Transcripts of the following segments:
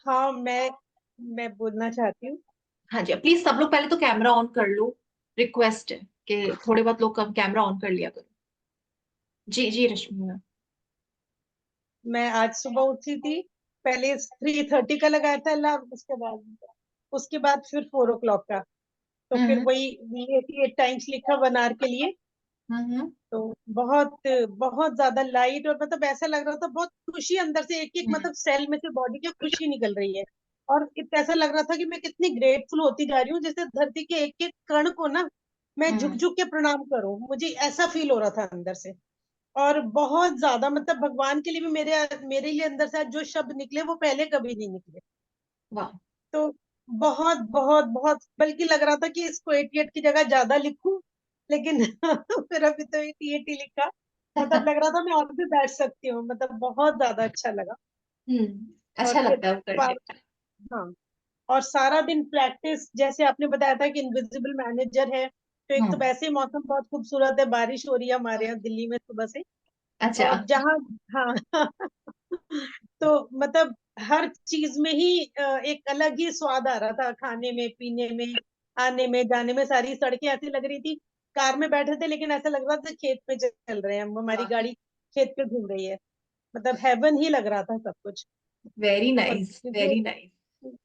हाँ, मैं बोलना चाहती हूँ। हाँ जी, प्लीज सब लोग पहले तो कैमरा ऑन कर लो। रिक्वेस्ट है कि थोड़े बहुत लोग कम कैमरा ऑन कर लिया करो। जी जी रश्मि मैम। मैं आज सुबह उठी थी। पहले 3:30 का लगाया था अलार्म, उसके बाद फिर 4 o'clock का। तो फिर हम्म वही 88 टाइम्स लिखा 1 hour के लिए। हम्म तो बहुत बहुत ज्यादा लाइट, और मतलब ऐसा लग रहा था बहुत खुशी अंदर से, एक एक हम्म मतलब सेल में से बॉडी की खुशी निकल रही है। और ऐसा लग रहा था कि मैं कितनी ग्रेटफुल होती जा रही हूँ, जैसे धरती के एक एक कण को ना मैं झुक हम्म झुक के प्रणाम करूं, मुझे ऐसा फील हो रहा था अंदर से। और बहुत ज्यादा मतलब भगवान के लिए भी मेरे मेरे लिए अंदर से आज जो शब्द निकले वो पहले कभी नहीं निकले। वाह। तो बहुत बहुत बहुत, बल्कि लग रहा था कि इसको 88 की जगह ज्यादा लिखूं, लेकिन फिर अभी तो 88 ही लिखा। मतलब लग रहा था मैं और भी बैठ सकती हूँ, मतलब बहुत ज्यादा अच्छा लगा। और अच्छा फिर लगता है वो करने में। हाँ, और सारा दिन प्रैक्टिस, जैसे आपने बताया था कि इनविजिबल मैनेजर है, तो एक तो हम्म। वैसे ही मौसम बहुत खूबसूरत है, बारिश हो रही है हमारे यहाँ दिल्ली में सुबह से। अच्छा। और जहाँ, हाँ, तो मतलब हर चीज में ही एक अलग ही स्वाद आ रहा था, खाने में, पीने में, आने में, जाने में। सारी सड़कें ऐसी लग रही थी, कार में बैठे थे लेकिन ऐसा लग रहा था खेत में चल रहे हैं हम, हमारी वाह। गाड़ी खेत पे घूम रही है। मतलब हेवन ही लग रहा था सब कुछ। वेरी और नाइस वेरी नाइस। अब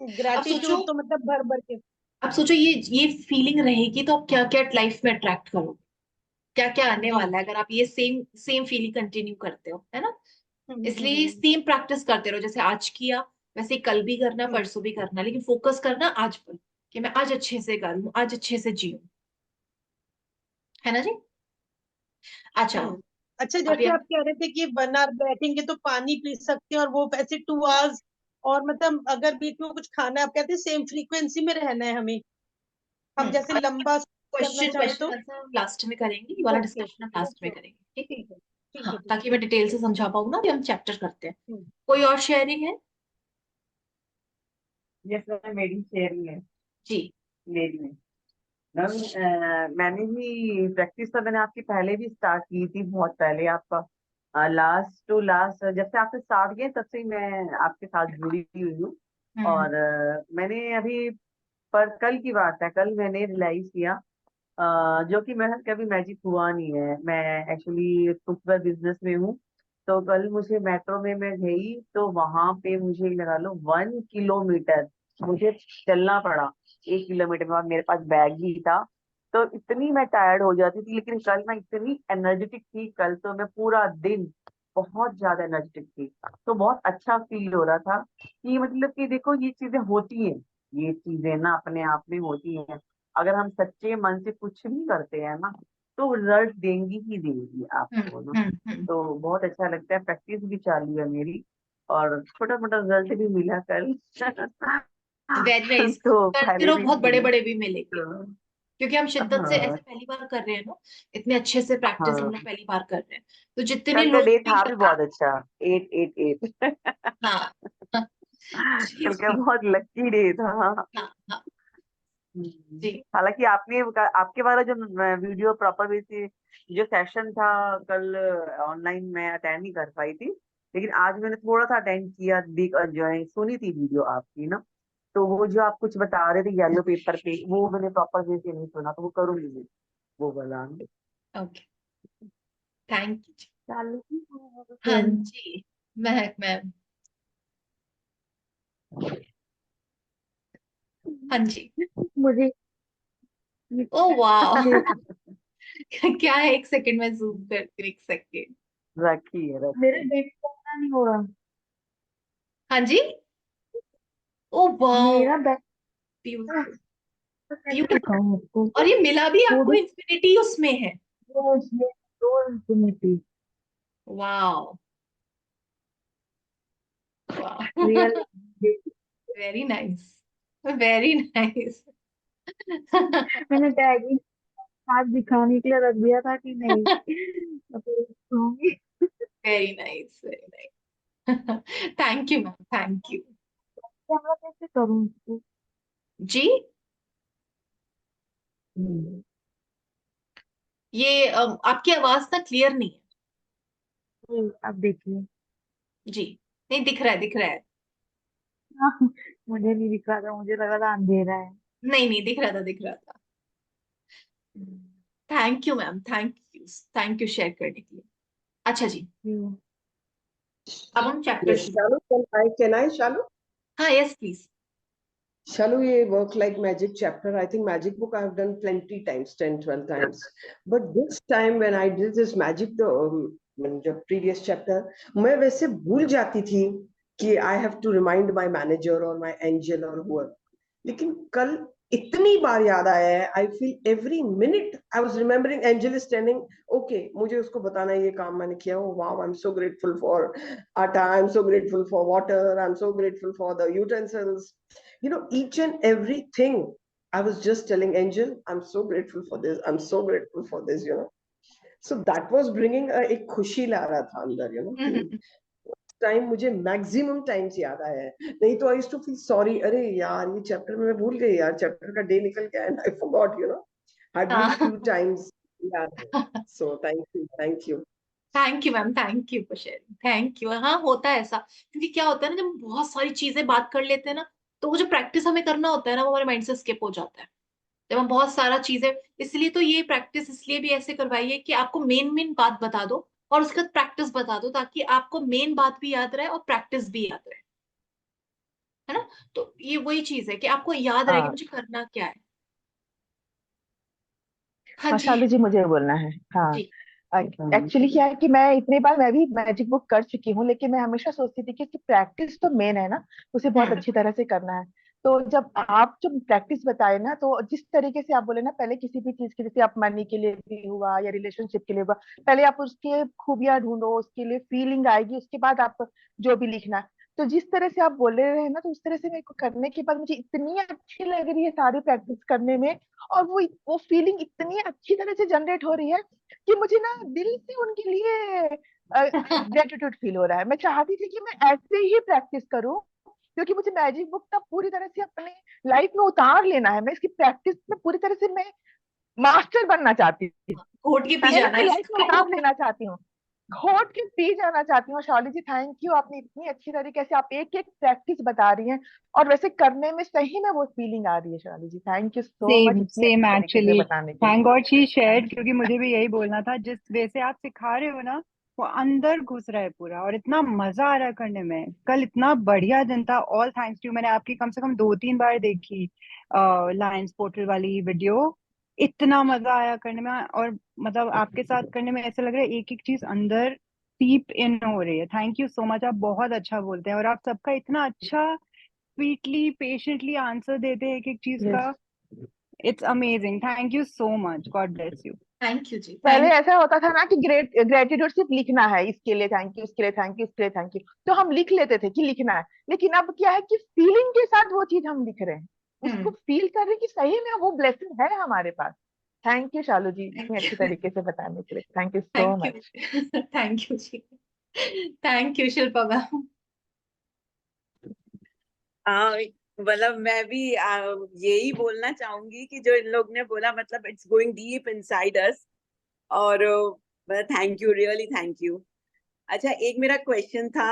सोचो, ग्रेटिट्यूड तो मतलब भर भर के। अब सोचो ये फीलिंग रहेगी तो आप क्या क्या लाइफ में अट्रैक्ट करोगे, क्या क्या आने जी। वाला है अगर आप ये सेम सेम फीलिंग कंटिन्यू करते हो, है ना। इसलिए हम्म। सेम प्रैक्टिस करते रहो, जैसे आज किया वैसे ही कल भी करना, हम्म, परसों भी करना, लेकिन फोकस करना आज पर, कि मैं आज अच्छे से करूँ, आज अच्छे से जीऊँ, है ना जी। अच्छा। हम्म। अच्छा, अब जैसे ये आप कह रहे थे कि 1 hour बैठेंगे तो पानी पी सकते हैं, और वो ऐसे 2 hours। और मतलब अगर बीच में कुछ खाना है, आप कहते हैं सेम फ्रीक्वेंसी में रहना है हमें, हम जैसे लंबा करना क्वेश्चन चाहें क्वेश्चन तो। आंसर हम लास्ट में करेंगे, ये वाला ओके डिस्कशन हम ओके लास्ट ओके में ओके। करेंगे, ठीक। ठीक है ठीक हाँ, है ठीक है। ताकि मैं डिटेल से समझा पाऊँ ना, कि हम चैप्टर करते हैं। हम्म। कोई और शेयरिंग है। जैसे मेरी शेयरिंग है। जी। मेरी में मैम, मैंने भी प्रैक्टिस तो मैंने आपकी पहले भी स्टार्ट की थी, बहुत पहले आपका लास्ट टू लास्ट जब से आपने स्टार्ट किया तब से ही मैं आपके साथ जुड़ी हुई हूँ। हम्म और मैंने अभी, पर कल की बात है, कल मैंने रियलाइज किया, जो कि मेरा कभी मैजिक हुआ नहीं है। मैं एक्चुअली फुटवेयर बिजनेस में हूँ। तो कल मुझे मेट्रो में मैं गई तो वहां पे मुझे लगा लो 1 किलोमीटर मुझे चलना पड़ा। 1 किलोमीटर बाद मेरे पास बैग भी था। तो इतनी मैं टायर्ड हो जाती थी, लेकिन कल मैं इतनी एनर्जेटिक थी, कल तो मैं पूरा दिन बहुत ज्यादा एनर्जेटिक थी। तो बहुत अच्छा फील हो रहा था कि मतलब कि देखो ये चीजें होती हैं, ये चीजें ना अपने आप में होती हैं। अगर हम सच्चे मन से कुछ भी करते हैं ना, तो रिजल्ट देंगी ही देंगी आपको ना। हम्म। तो बहुत अच्छा लगता है, प्रैक्टिस भी चालू है मेरी, और छोटा मोटा रिजल्ट भी मिला कल। Very nice. तो करते पहले रहो, भी बहुत बड़े मिला। बड़े भी मिलेंगे, तो क्योंकि हम शिद्दत से हाँ ऐसे पहली बार कर रहे हैं ना। इतने अच्छे से प्रैक्टिस हम लोग हाँ, पहली बार कर रहे हैं, तो जितने कल का लोग डे भी था भी करते हैं। बहुत अच्छा। 888। हाँ हाँ, जी कल का जी। बहुत लकी डे था। हाँ हाँ। हम्म। जी। हालांकि आपने आपके वाला जो वीडियो प्रॉपर वे से जो सेशन था कल ऑनलाइन, मैं अटेंड नहीं कर पाई थी। लेकिन आज मैंने थोड़ा सा अटेंड किया, देख जो है सुनी थी वीडियो आपकी ना। तो वो जो आप कुछ बता रहे थे येलो पेपर पे, वो मैंने प्रॉपर वे से नहीं सुना, तो वो करूंगी मैं, वो वाला। ओके। Thank you. हाँ चलो। जी। महक मैम। हाँ जी। मुझे ओ वाह। ये क्या है, एक सेकंड में जूम करती हूँ, एक सेकंड। रखिए मेरे रखिए। डेट का नहीं हो रहा। हाँ जी। ओ वाह। मेरा बैक ब्यूटीफुल। तो कैसे ब्यूटीफुल। दिखाऊं आपको? और ये मिला भी वो आपको, भी इंफिनिटी उसमें है। रोज ये रोज इंफिनिटी वाह। वाह। Real. Very nice. Very nice. मैंने टैग आज दिखाने के लिए रख दिया था कि नहीं, तो फिर दिखाऊंगी। Very nice very nice. Thank you ma'am, thank you. Camera कैसे करूँ इसको? जी। हम्म। ये आपकी आवाज ना क्लियर नहीं है। अब देखिए। जी। नहीं, दिख रहा है दिख रहा है। हाँ, मुझे नहीं दिख रहा था, मुझे लगा था अंधेरा है। नहीं नहीं, दिख रहा था, दिख रहा था। Thank you ma'am, thank you, thank you share करने के लिए। अच्छा जी, हम्म। अब हम चैप्टर Yes, शुरू। Shalu, can I, Shalu? हाँ yes please. Shalu, ye work like magic chapter. I think magic book I have done plenty times, 10, 12 times. But this time when I did this magic, the previous chapter, मैं वैसे भूल जाती थी कि I have to remind my manager or my angel or whoever. लेकिन कल इतनी बार याद आया है, I feel every minute I was remembering angel is telling okay मुझे उसको बताना है ये काम मैंने किया, oh wow I am so grateful for atta, I am so grateful for water, I am so grateful for the utensils, you know, each and everything. I was just telling angel I'm so grateful for this, I'm so grateful for this, you know. So that was bringing a एक खुशी ला रहा था अंदर, you know, कि time मुझे maximum times याद आया है। नहीं तो I used to feel sorry, अरे यार ये चैप्टर में मैं भूल गई यार, चैप्टर का डे निकल गया and I forgot, you know, hardly few times याद है। सो thank you, thank you. Thank you ma'am, thank you for sharing, thank you. हाँ होता है ऐसा, क्योंकि क्या होता है ना, जब हम बहुत सारी चीजें बात कर लेते हैं ना, तो वो जो प्रैक्टिस हमें करना होता है ना, वो हमारे माइंड से स्किप हो जाता है। जब हम बहुत सारा चीजें, इसलिए तो ये प्रैक्टिस इसलिए भी ऐसे करवाई है कि आपको मेन मेन बात बता दो और उसके बाद प्रैक्टिस बता दो, ताकि आपको मेन बात भी याद रहे और प्रैक्टिस भी याद रहे, है ना। तो ये वही चीज है कि आपको याद रहे कि हाँ मुझे करना क्या है। हाँ हाँ, जी। शालू जी मुझे बोलना है। हाँ, जी। एक्चुअली क्या है कि मैं इतनी बार मैं भी मैजिक बुक कर चुकी हूँ, लेकिन मैं हमेशा सोचती थी कि इसकी प्रैक्टिस तो मेन है ना, उसे बहुत हम्म। अच्छी तरह से करना है। तो जब आप जो प्रैक्टिस बताए ना, तो जिस तरीके से आप बोले ना, पहले किसी भी चीज की, जैसे आप मनी के लिए भी हुआ या रिलेशनशिप के लिए हुआ, पहले आप उसके खूबियां ढूंढो, उसके लिए फीलिंग आएगी, उसके बाद आप जो भी लिखना है। तो जिस तरह से आप बोले रहे हैं ना, तो उस तरह से मेरे को करने के बाद मुझे इतनी अच्छी लग रही है सारी प्रैक्टिस करने में, और वो फीलिंग इतनी अच्छी तरह से जनरेट हो रही है कि मुझे ना दिल से उनके लिए ग्रेटिट्यूड फील हो रहा है। मैं चाहती थी कि मैं ऐसे ही प्रैक्टिस करूं, क्योंकि मुझे मैजिक बुक का पूरी तरह से अपने लाइफ में उतार लेना है। मैं इसकी प्रैक्टिस में पूरी तरह से मैं मास्टर बनना चाहती हूँ, घोट के पी मैं जाना अपनी है लाइफ में इसको। उतार लेना चाहती हूँ, घोट के पी जाना चाहती हूँ। शौली जी थैंक यू, आपने इतनी अच्छी तरीके से आप एक एक प्रैक्टिस बता रही हैं, और वैसे करने में सही में वो फीलिंग आ रही है। Shauli ji thank you so much, same इतनी सेम अच्छी तरीके से एक्चुअली, बताने के लिए। Thank God she shared, thank you. क्योंकि मुझे भी यही बोलना था। जिस वे से आप सिखा रहे हो ना, वो अंदर घुस रहा है पूरा, और इतना मजा आ रहा है करने में। कल इतना बढ़िया दिन था, ऑल थैंक्स टू। मैंने आपकी कम से कम 2-3 बार देखी लायंस पोर्टल वाली वीडियो। इतना मजा आया करने में, और मतलब आपके साथ करने में ऐसा लग रहा है एक एक चीज अंदर सीप इन हो रही है। थैंक यू सो मच, आप बहुत अच्छा बोलते हैं, और आप सबका इतना अच्छा स्वीटली पेशेंटली आंसर देते हैं एक एक चीज यस, का। It's amazing, thank you so much, God bless you. Thank you जी, पहले थैंक। ऐसा होता था ना कि ग्रेटिट्यूड सिर्फ लिखना है, इसके लिए थैंक यू, इसके लिए थैंक यू, इसके लिए थैंक यू, तो हम लिख लेते थे कि लिखना है। लेकिन अब क्या है कि फीलिंग के साथ वो चीज हम लिख रहे हैं, उसको हम्म। फील कर रहे हैं कि सही में वो ब्लेसिंग है हमारे पास। थैंक यू शालू जी, इतनी थैंक अच्छी यू, तरीके से बताने के लिए, thank you so thank you. Much. Thank you जी, थैंक यू शिल्पा मैम। हाँ, मतलब मैं भी यही बोलना चाहूंगी कि जो इन लोग ने बोला, मतलब it's going deep inside us. और thank you, really thank you. अच्छा, एक मेरा क्वेश्चन था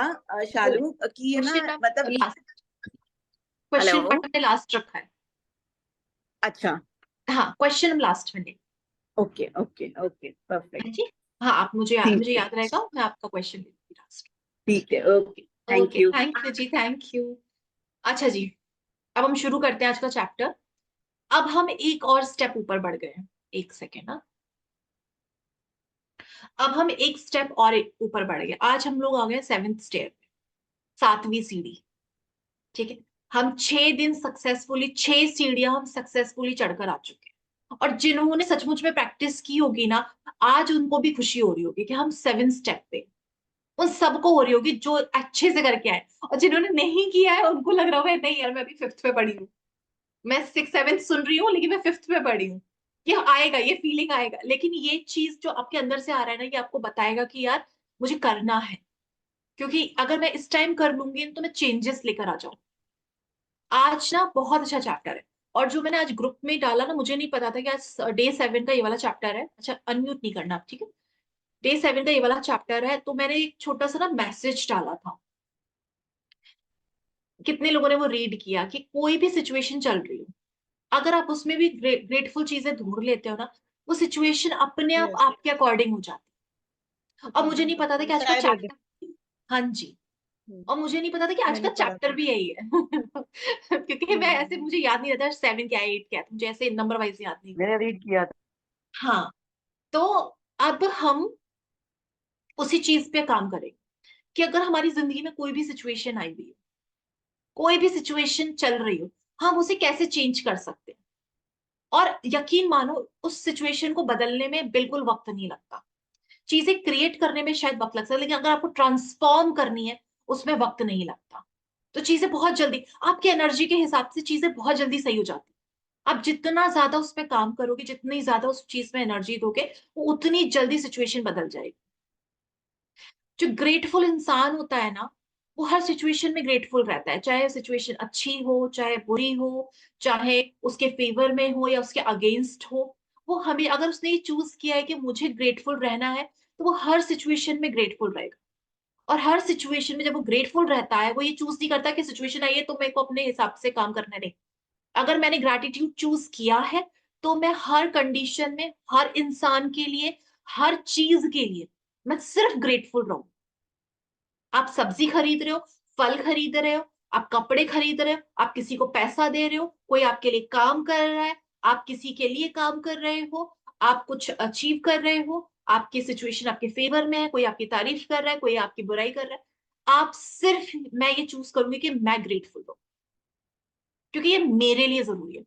शालू, कि है ना, क्वेश्चन मैम मतलब लास्ट, क्वेश्चन हेलो। पार्ट हमने लास्ट रखा है। अच्छा, हाँ क्वेश्चन हम लास्ट में लेंगे। Okay okay okay, perfect. हाँ जी। हाँ आप ठीक मुझे है, याद रहेगा, मैं आपका क्वेश्चन लेंगी लास्ट। ठीक है, okay, thank okay you. Thank you जी, थैंक यू। अच्छा जी, अब हम शुरू करते हैं आज का चैप्टर। अब हम एक और स्टेप ऊपर बढ़ गए हैं। एक सेकेंड ना, अब हम एक स्टेप और ऊपर बढ़ गए। आज हम लोग आ गए 7th स्टेप, 7वीं सीढ़ी। ठीक है, हम 6 दिन सक्सेसफुली, 6 सीढ़ियां हम सक्सेसफुली चढ़कर आ चुके हैं। और जिन्होंने सचमुच में प्रैक्टिस की होगी ना, आज उनको भी खुशी हो रही होगी कि हम 7th स्टेप पे, उन सबको हो रही होगी जो अच्छे से करके आए। और जिन्होंने नहीं किया है उनको लग रहा होगा नहीं यार, मैं अभी 5th पे पड़ी हूँ, मैं 6th 7th सुन रही हूँ लेकिन मैं 5th पे पड़ी हूँ। ये आएगा, ये फीलिंग आएगा, लेकिन ये चीज जो आपके अंदर से आ रहा है ना, ये आपको बताएगा कि यार मुझे करना है। क्योंकि अगर मैं इस टाइम कर लूंगी तो मैं चेंजेस लेकर आ जाऊँ। आज ना बहुत अच्छा चैप्टर है, और जो मैंने आज ग्रुप में डाला ना, मुझे नहीं पता था कि आज डे 7 का ये वाला चैप्टर है। अच्छा अनम्यूट नहीं करना आप, ठीक है। डे 7 का ये वाला चैप्टर है, तो मैंने एक छोटा सा ना मैसेज डाला था। कितने लोगों ने वो रीड किया कि कोई भी सिचुएशन चल रही हो, अगर आप उसमें भी ग्रेटफुल चीजें ढूंढ लेते हो ना, वो सिचुएशन अपने आप यस, आपके अकॉर्डिंग हो जाती है। और मुझे नहीं पता था कि आज का शायद हो जाए। चैप्टर, हाँ जी, और मुझे नहीं पता था कि आज मैंने का पढ़ा चैप्टर था। भी यही है क्योंकि मैं ऐसे, मुझे याद नहीं रहता 7 क्या 8 क्या था, मुझे ऐसे नंबर वाइज याद नहीं। मैंने रीड किया था। हाँ, तो अब हम उसी चीज पे काम करेंगे कि अगर हमारी जिंदगी में कोई भी सिचुएशन आई हुई है, कोई भी सिचुएशन चल रही हो, हम उसे कैसे चेंज कर सकते हैं। और यकीन मानो, उस सिचुएशन को बदलने में बिल्कुल वक्त नहीं लगता। चीजें क्रिएट करने में शायद वक्त लग सकता है, लेकिन अगर आपको ट्रांसफॉर्म करनी है, उसमें वक्त नहीं लगता। तो चीजें बहुत जल्दी, आपकी एनर्जी के हिसाब से चीजें बहुत जल्दी सही हो जाती है। आप जितना ज्यादा उस पर काम करोगे, जितनी ज्यादा उस चीज में एनर्जी दोगे, वो उतनी जल्दी सिचुएशन बदल जाएगी। जो ग्रेटफुल इंसान होता है ना, वो हर सिचुएशन में ग्रेटफुल रहता है, चाहे सिचुएशन अच्छी हो चाहे बुरी हो, चाहे उसके फेवर में हो या उसके अगेंस्ट हो। वो हमें, अगर उसने ये चूज किया है कि मुझे ग्रेटफुल रहना है, तो वो हर सिचुएशन में ग्रेटफुल रहेगा। और हर सिचुएशन में जब वो ग्रेटफुल रहता है, वो ये चूज नहीं करता कि सिचुएशन आई है तो मेरे को अपने हिसाब से काम करना है। नहीं, अगर मैंने ग्रैटिट्यूड चूज किया है, तो मैं हर कंडीशन में, हर इंसान के लिए, हर चीज के लिए मैं सिर्फ ग्रेटफुल रहूं। आप सब्जी खरीद रहे हो, फल खरीद रहे हो, आप कपड़े खरीद रहे हो, आप किसी को पैसा दे रहे हो, कोई आपके लिए काम कर रहा है, आप किसी के लिए काम कर रहे हो, आप कुछ अचीव कर रहे हो, आपकी सिचुएशन आपके फेवर में है, कोई आपकी तारीफ कर रहा है, कोई आपकी बुराई कर रहा है, आप सिर्फ, मैं ये चूज करूंगी कि मैं ग्रेटफुल हूं, क्योंकि ये मेरे लिए जरूरी है।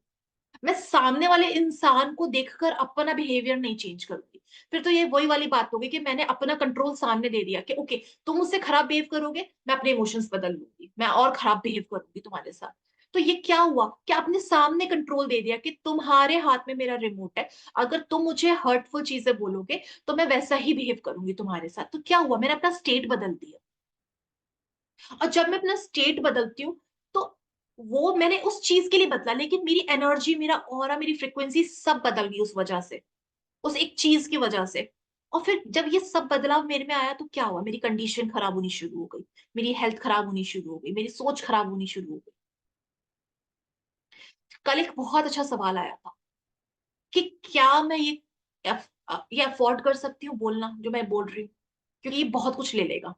मैं सामने वाले इंसान को देखकर अपना बिहेवियर नहीं चेंज करूंगी। फिर तो ये वही वाली बात होगी कि मैंने अपना कंट्रोल सामने दे दिया कि ओके, तुम मुझसे खराब बिहेव करोगे, मैं अपने इमोशंस बदल लूंगी, मैं और खराब बिहेव करूंगी तुम्हारे साथ। तो ये क्या हुआ कि आपने सामने कंट्रोल दे दिया कि तुम्हारे हाथ में मेरा रिमोट है, अगर तुम मुझे हर्टफुल चीजें बोलोगे तो मैं वैसा ही बिहेव करूंगी तुम्हारे साथ। तो क्या हुआ, मैंने अपना स्टेट बदल दिया। और जब मैं अपना स्टेट बदलती हूँ, तो वो मैंने उस चीज के लिए बदला, लेकिन मेरी एनर्जी, मेरा ऑरा, मेरी फ्रिक्वेंसी सब बदल गई उस वजह से, उस एक चीज की वजह से। और फिर जब ये सब बदलाव मेरे में आया, तो क्या हुआ, मेरी कंडीशन खराब होनी शुरू हो गई, मेरी हेल्थ खराब होनी शुरू हो गई, मेरी सोच खराब होनी शुरू हो गई। कल एक बहुत अच्छा सवाल आया था कि क्या मैं ये अफोर्ड कर सकती हूँ बोलना, जो मैं बोल रही हूँ, क्योंकि ये बहुत कुछ ले लेगा।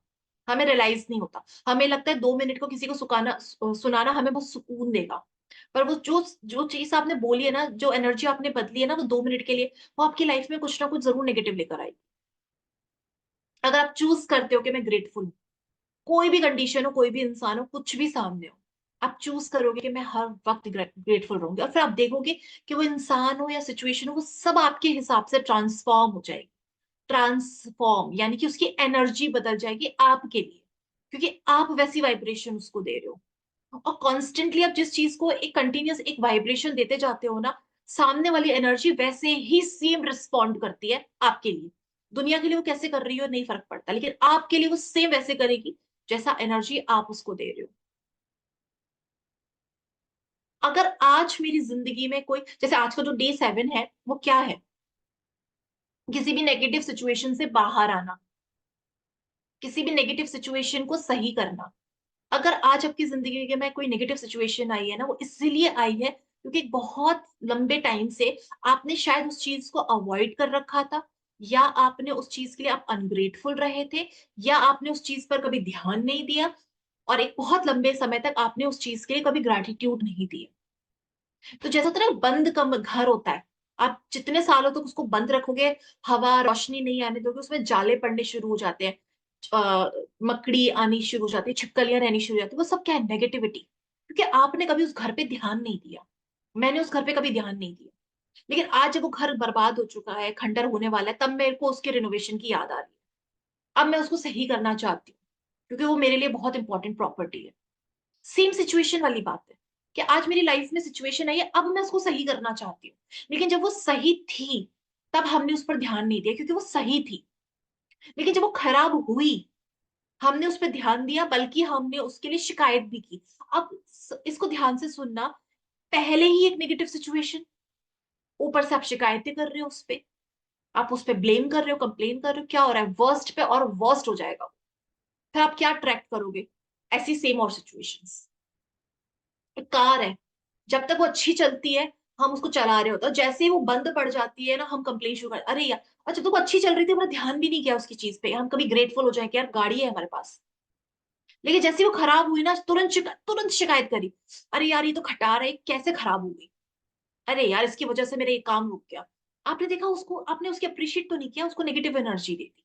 हमें रियलाइज नहीं होता, हमें लगता है 2 मिनट को किसी को सुनाना हमें बहुत सुकून देगा। पर वो जो जो चीज आपने बोली है ना, जो एनर्जी आपने बदली है ना, वो 2 मिनट के लिए, वो आपकी लाइफ में कुछ ना कुछ जरूर नेगेटिव लेकर आएगी। अगर आप चूज करते हो कि मैं ग्रेटफुल हूँ, कोई भी कंडीशन हो, कोई भी इंसान हो, कुछ भी सामने हो, आप चूज करोगे कि मैं हर वक्त ग्रेटफुल रहूंगी, और फिर आप देखोगे कि वो इंसान हो या सिचुएशन हो, वो सब आपके हिसाब से ट्रांसफॉर्म हो जाएगी। ट्रांसफॉर्म यानी कि उसकी एनर्जी बदल जाएगी आपके लिए, क्योंकि आप वैसी वाइब्रेशन उसको दे रहे हो। और कॉन्स्टेंटली आप जिस चीज को एक कंटिन्यूअस एक वाइब्रेशन देते जाते हो ना, सामने वाली एनर्जी वैसे ही सेम रिस्पॉन्ड करती है आपके लिए। दुनिया के लिए वो कैसे कर रही हो नहीं फर्क पड़ता, लेकिन आपके लिए वो सेम वैसे करेगी जैसा एनर्जी आप उसको दे रहे हो। अगर आज मेरी जिंदगी में कोई, जैसे आज का जो डे 7 है, वो क्या है, किसी भी नेगेटिव सिचुएशन से बाहर आना, किसी भी नेगेटिव सिचुएशन को सही करना। अगर आज आपकी जिंदगी में कोई नेगेटिव सिचुएशन आई है ना, वो इसलिए आई है क्योंकि बहुत लंबे टाइम से आपने शायद उस चीज को अवॉइड कर रखा था, या आपने उस चीज के लिए आप अनग्रेटफुल रहे थे, या आपने उस चीज पर कभी ध्यान नहीं दिया, और एक बहुत लंबे समय तक आपने उस चीज के लिए कभी ग्रैटिट्यूड नहीं दिया। तो जैसा होता है ना, बंद कम घर होता है, आप जितने सालों तक उसको बंद रखोगे, हवा रोशनी नहीं आने दोगे, उसमें जाले पड़ने शुरू हो जाते हैं, मकड़ी आनी शुरू हो जाती है, छिपकलियां रहनी शुरू हो जाती है। वो सब क्या है, नेगेटिविटी, क्योंकि आपने कभी उस घर पे ध्यान नहीं दिया। मैंने उस घर पे कभी ध्यान नहीं दिया, लेकिन आज जब वो घर बर्बाद हो चुका है, खंडर होने वाला है, तब मेरे को उसके रिनोवेशन की याद आ रही है। अब मैं उसको सही करना चाहती हूँ, क्योंकि वो मेरे लिए बहुत इंपॉर्टेंट प्रॉपर्टी है। सेम सिचुएशन वाली बात है कि आज मेरी लाइफ में सिचुएशन आई है, अब मैं उसको सही करना चाहती हूँ, लेकिन जब वो सही थी, तब हमने उस पर ध्यान नहीं दिया, क्योंकि वो सही थी। लेकिन जब वो खराब हुई, हमने उस पर ध्यान दिया, बल्कि हमने उसके लिए शिकायत भी की। अब इसको ध्यान से सुनना, पहले ही एक नेगेटिव सिचुएशन, ऊपर से आप शिकायतें कर रहे हो उस पे, आप उस पे ब्लेम कर रहे हो, कंप्लेन कर रहे हो, क्या हो रहा है, वर्स्ट पे और वर्स्ट हो जाएगा। फिर आप क्या ट्रैक करोगे, ऐसी सेम और सिचुएशंस। एक कार है, जब तक वो अच्छी चलती है हम उसको चला रहे होते हैं, जैसे ही वो बंद पड़ जाती है ना हम कंप्लेन शुरू कर, अरे यार, अच्छा तो वो अच्छी चल रही थी, हमारा ध्यान भी नहीं किया उसकी चीज पे, हम कभी ग्रेटफुल हो जाए कि यार गाड़ी है हमारे पास। लेकिन जैसे ही वो खराब हुई ना तुरंत शिकायत करी, अरे यार ये तो खटारा है, कैसे खराब हो गई, अरे यार इसकी वजह से मेरा ये काम रुक गया। आपने देखा उसको, आपने उसकी अप्रिशिएट तो नहीं किया, उसको नेगेटिव एनर्जी दे दी।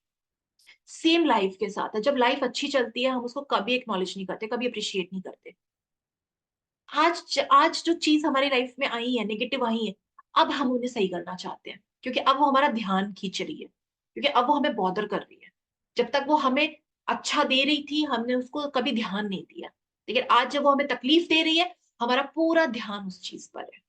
सेम लाइफ के साथ है, जब लाइफ अच्छी चलती है हम उसको कभी एक्नॉलेज नहीं करते, कभी अप्रिशिएट नहीं करते। आज जो चीज हमारी लाइफ में आई है, नेगेटिव आई है, अब हम उन्हें सही करना चाहते हैं, क्योंकि अब वो हमारा ध्यान खींच रही है, क्योंकि अब वो हमें बॉदर कर रही है। जब तक वो हमें अच्छा दे रही थी हमने उसको कभी ध्यान नहीं दिया, लेकिन आज जब वो हमें तकलीफ दे रही है हमारा पूरा ध्यान उस चीज पर है।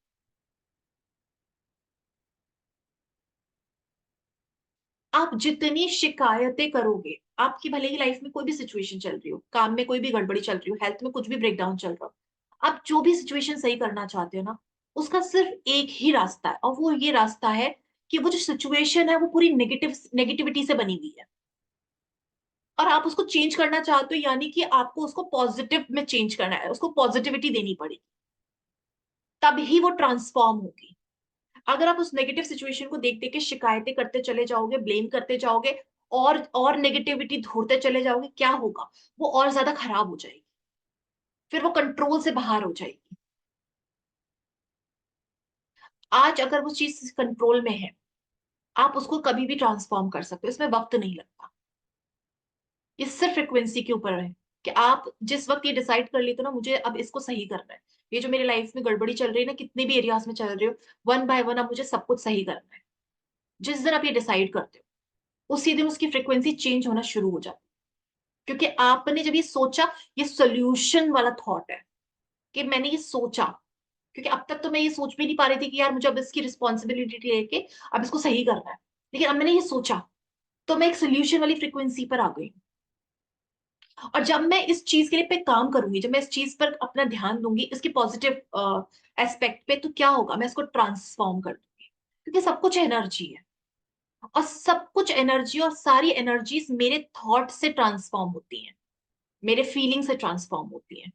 आप जितनी शिकायतें करोगे, आपकी भले ही लाइफ में कोई भी सिचुएशन चल रही हो, काम में कोई भी गड़बड़ी चल रही हो, हेल्थ में कुछ भी ब्रेकडाउन चल रहा हो, आप जो भी सिचुएशन सही करना चाहते हो ना, उसका सिर्फ एक ही रास्ता है, और वो ये रास्ता है कि वो जो सिचुएशन है वो पूरी नेगेटिविटी से बनी हुई है, और आप उसको चेंज करना चाहते हो, यानी कि आपको उसको पॉजिटिव में चेंज करना है, उसको पॉजिटिविटी देनी पड़ेगी, तब ही वो ट्रांसफॉर्म होगी। अगर आप उस नेगेटिव सिचुएशन को देख देख के शिकायतें करते चले जाओगे, ब्लेम करते जाओगे, और नेगेटिविटी ढूंढते चले जाओगे, क्या होगा, वो और ज्यादा खराब हो जाएगी, फिर वो कंट्रोल से बाहर हो जाएगी। आज अगर वो चीज कंट्रोल में है, आप उसको कभी भी ट्रांसफॉर्म कर सकते हो, इसमें वक्त नहीं लगता। ये सिर्फ फ्रिक्वेंसी के ऊपर है कि आप जिस वक्त ये डिसाइड कर लेते हो ना, मुझे अब इसको सही करना है, ये जो मेरी लाइफ में गड़बड़ी चल रही है ना, कितने भी एरियाज में चल रही हो, वन बाय वन अब मुझे सब कुछ सही करना है, जिस दिन आप ये डिसाइड करते हो उसी दिन उसकी फ्रिक्वेंसी चेंज होना शुरू हो जाती है। क्योंकि आपने जब ये सोचा, ये सोल्यूशन वाला थॉट है कि मैंने ये सोचा, क्योंकि अब तक तो मैं ये सोच भी नहीं पा रही थी कि यार मुझे अब इसकी रिस्पॉन्सिबिलिटी लेके अब इसको सही करना है, लेकिन अब मैंने ये सोचा तो मैं एक सोल्यूशन वाली फ्रिक्वेंसी पर आ गई। और जब मैं इस चीज के लिए पे काम करूंगी, जब मैं इस चीज पर अपना ध्यान दूंगी इसके पॉजिटिव एस्पेक्ट पे, तो क्या होगा, मैं इसको ट्रांसफॉर्म कर दूंगी, क्योंकि सब कुछ एनर्जी है, और सब कुछ एनर्जी और सारी एनर्जीज मेरे थॉट से ट्रांसफॉर्म होती हैं, मेरे फीलिंग से ट्रांसफॉर्म होती हैं।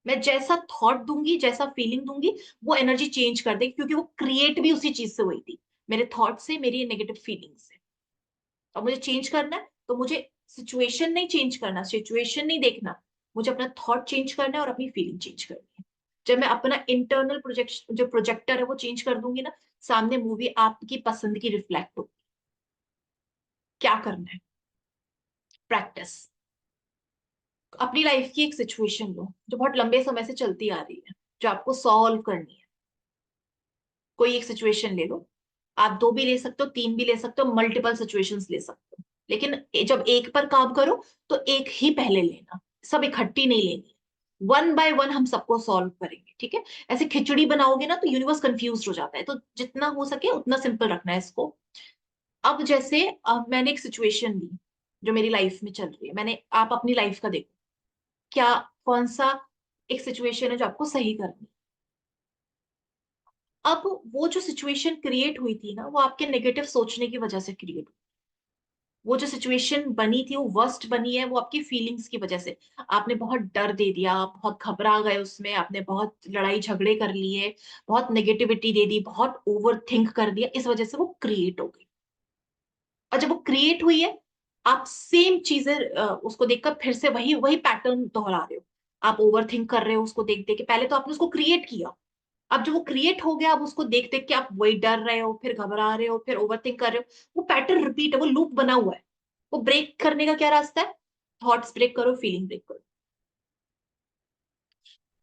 मैं जैसा थॉट दूंगी, जैसा फीलिंग दूंगी, वो एनर्जी चेंज कर देगी, क्योंकि वो क्रिएट भी उसी चीज से हुई थी, मेरे थॉट से, मेरी नेगेटिव फीलिंग से। अब मुझे चेंज करना है तो मुझे सिचुएशन नहीं चेंज करना, सिचुएशन नहीं देखना, मुझे अपना थॉट चेंज करना है और अपनी फीलिंग चेंज करनी है। जब मैं अपना इंटरनल प्रोजेक्ट जो प्रोजेक्टर है वो चेंज कर दूंगी ना, सामने मूवी आपकी पसंद की रिफ्लेक्ट होगी। क्या करना है, प्रैक्टिस। अपनी लाइफ की एक सिचुएशन लो जो बहुत लंबे समय से चलती आ रही है, जो आपको सॉल्व करनी है। कोई एक सिचुएशन ले लो, आप दो भी ले सकते हो, तीन भी ले सकते हो, मल्टीपल सिचुएशंस ले सकते हो, लेकिन जब एक पर काम करो तो एक ही पहले लेना, सब इकट्ठी नहीं लेनी, वन बाय वन हम सबको सॉल्व करेंगे, ठीक है। ऐसे खिचड़ी बनाओगे ना तो यूनिवर्स कंफ्यूज हो जाता है, तो जितना हो सके उतना सिंपल रखना है इसको। अब जैसे मैंने एक सिचुएशन ली जो मेरी लाइफ में चल रही है, मैंने, आप अपनी लाइफ का देखो, क्या, कौन सा एक सिचुएशन है जो आपको सही करनी है। अब वो जो सिचुएशन क्रिएट हुई थी ना, वो आपके नेगेटिव सोचने की वजह से क्रिएट हुई। वो जो सिचुएशन बनी थी वो वर्स्ट बनी है, वो आपकी फीलिंग्स की वजह से। आपने बहुत डर दे दिया, आप बहुत घबरा गए उसमें, आपने बहुत लड़ाई झगड़े कर लिए, बहुत नेगेटिविटी दे दी, बहुत ओवर थिंक कर दिया, इस वजह से वो क्रिएट हो गई। और जब वो क्रिएट हुई है, आप सेम चीजें उसको देखकर फिर से वही वही पैटर्न दोहरा रहे हो। आप ओवर थिंक कर रहे हो उसको देख देख के, पहले तो आपने उसको क्रिएट किया, अब जो वो क्रिएट हो गया, अब उसको देख देख के आप वही डर रहे हो, फिर घबरा रहे हो, फिर ओवरथिंक कर रहे हो। वो पैटर्न रिपीट है, वो लूप बना हुआ है। वो ब्रेक करने का क्या रास्ता है, थॉट्स ब्रेक करो, फीलिंग ब्रेक करो।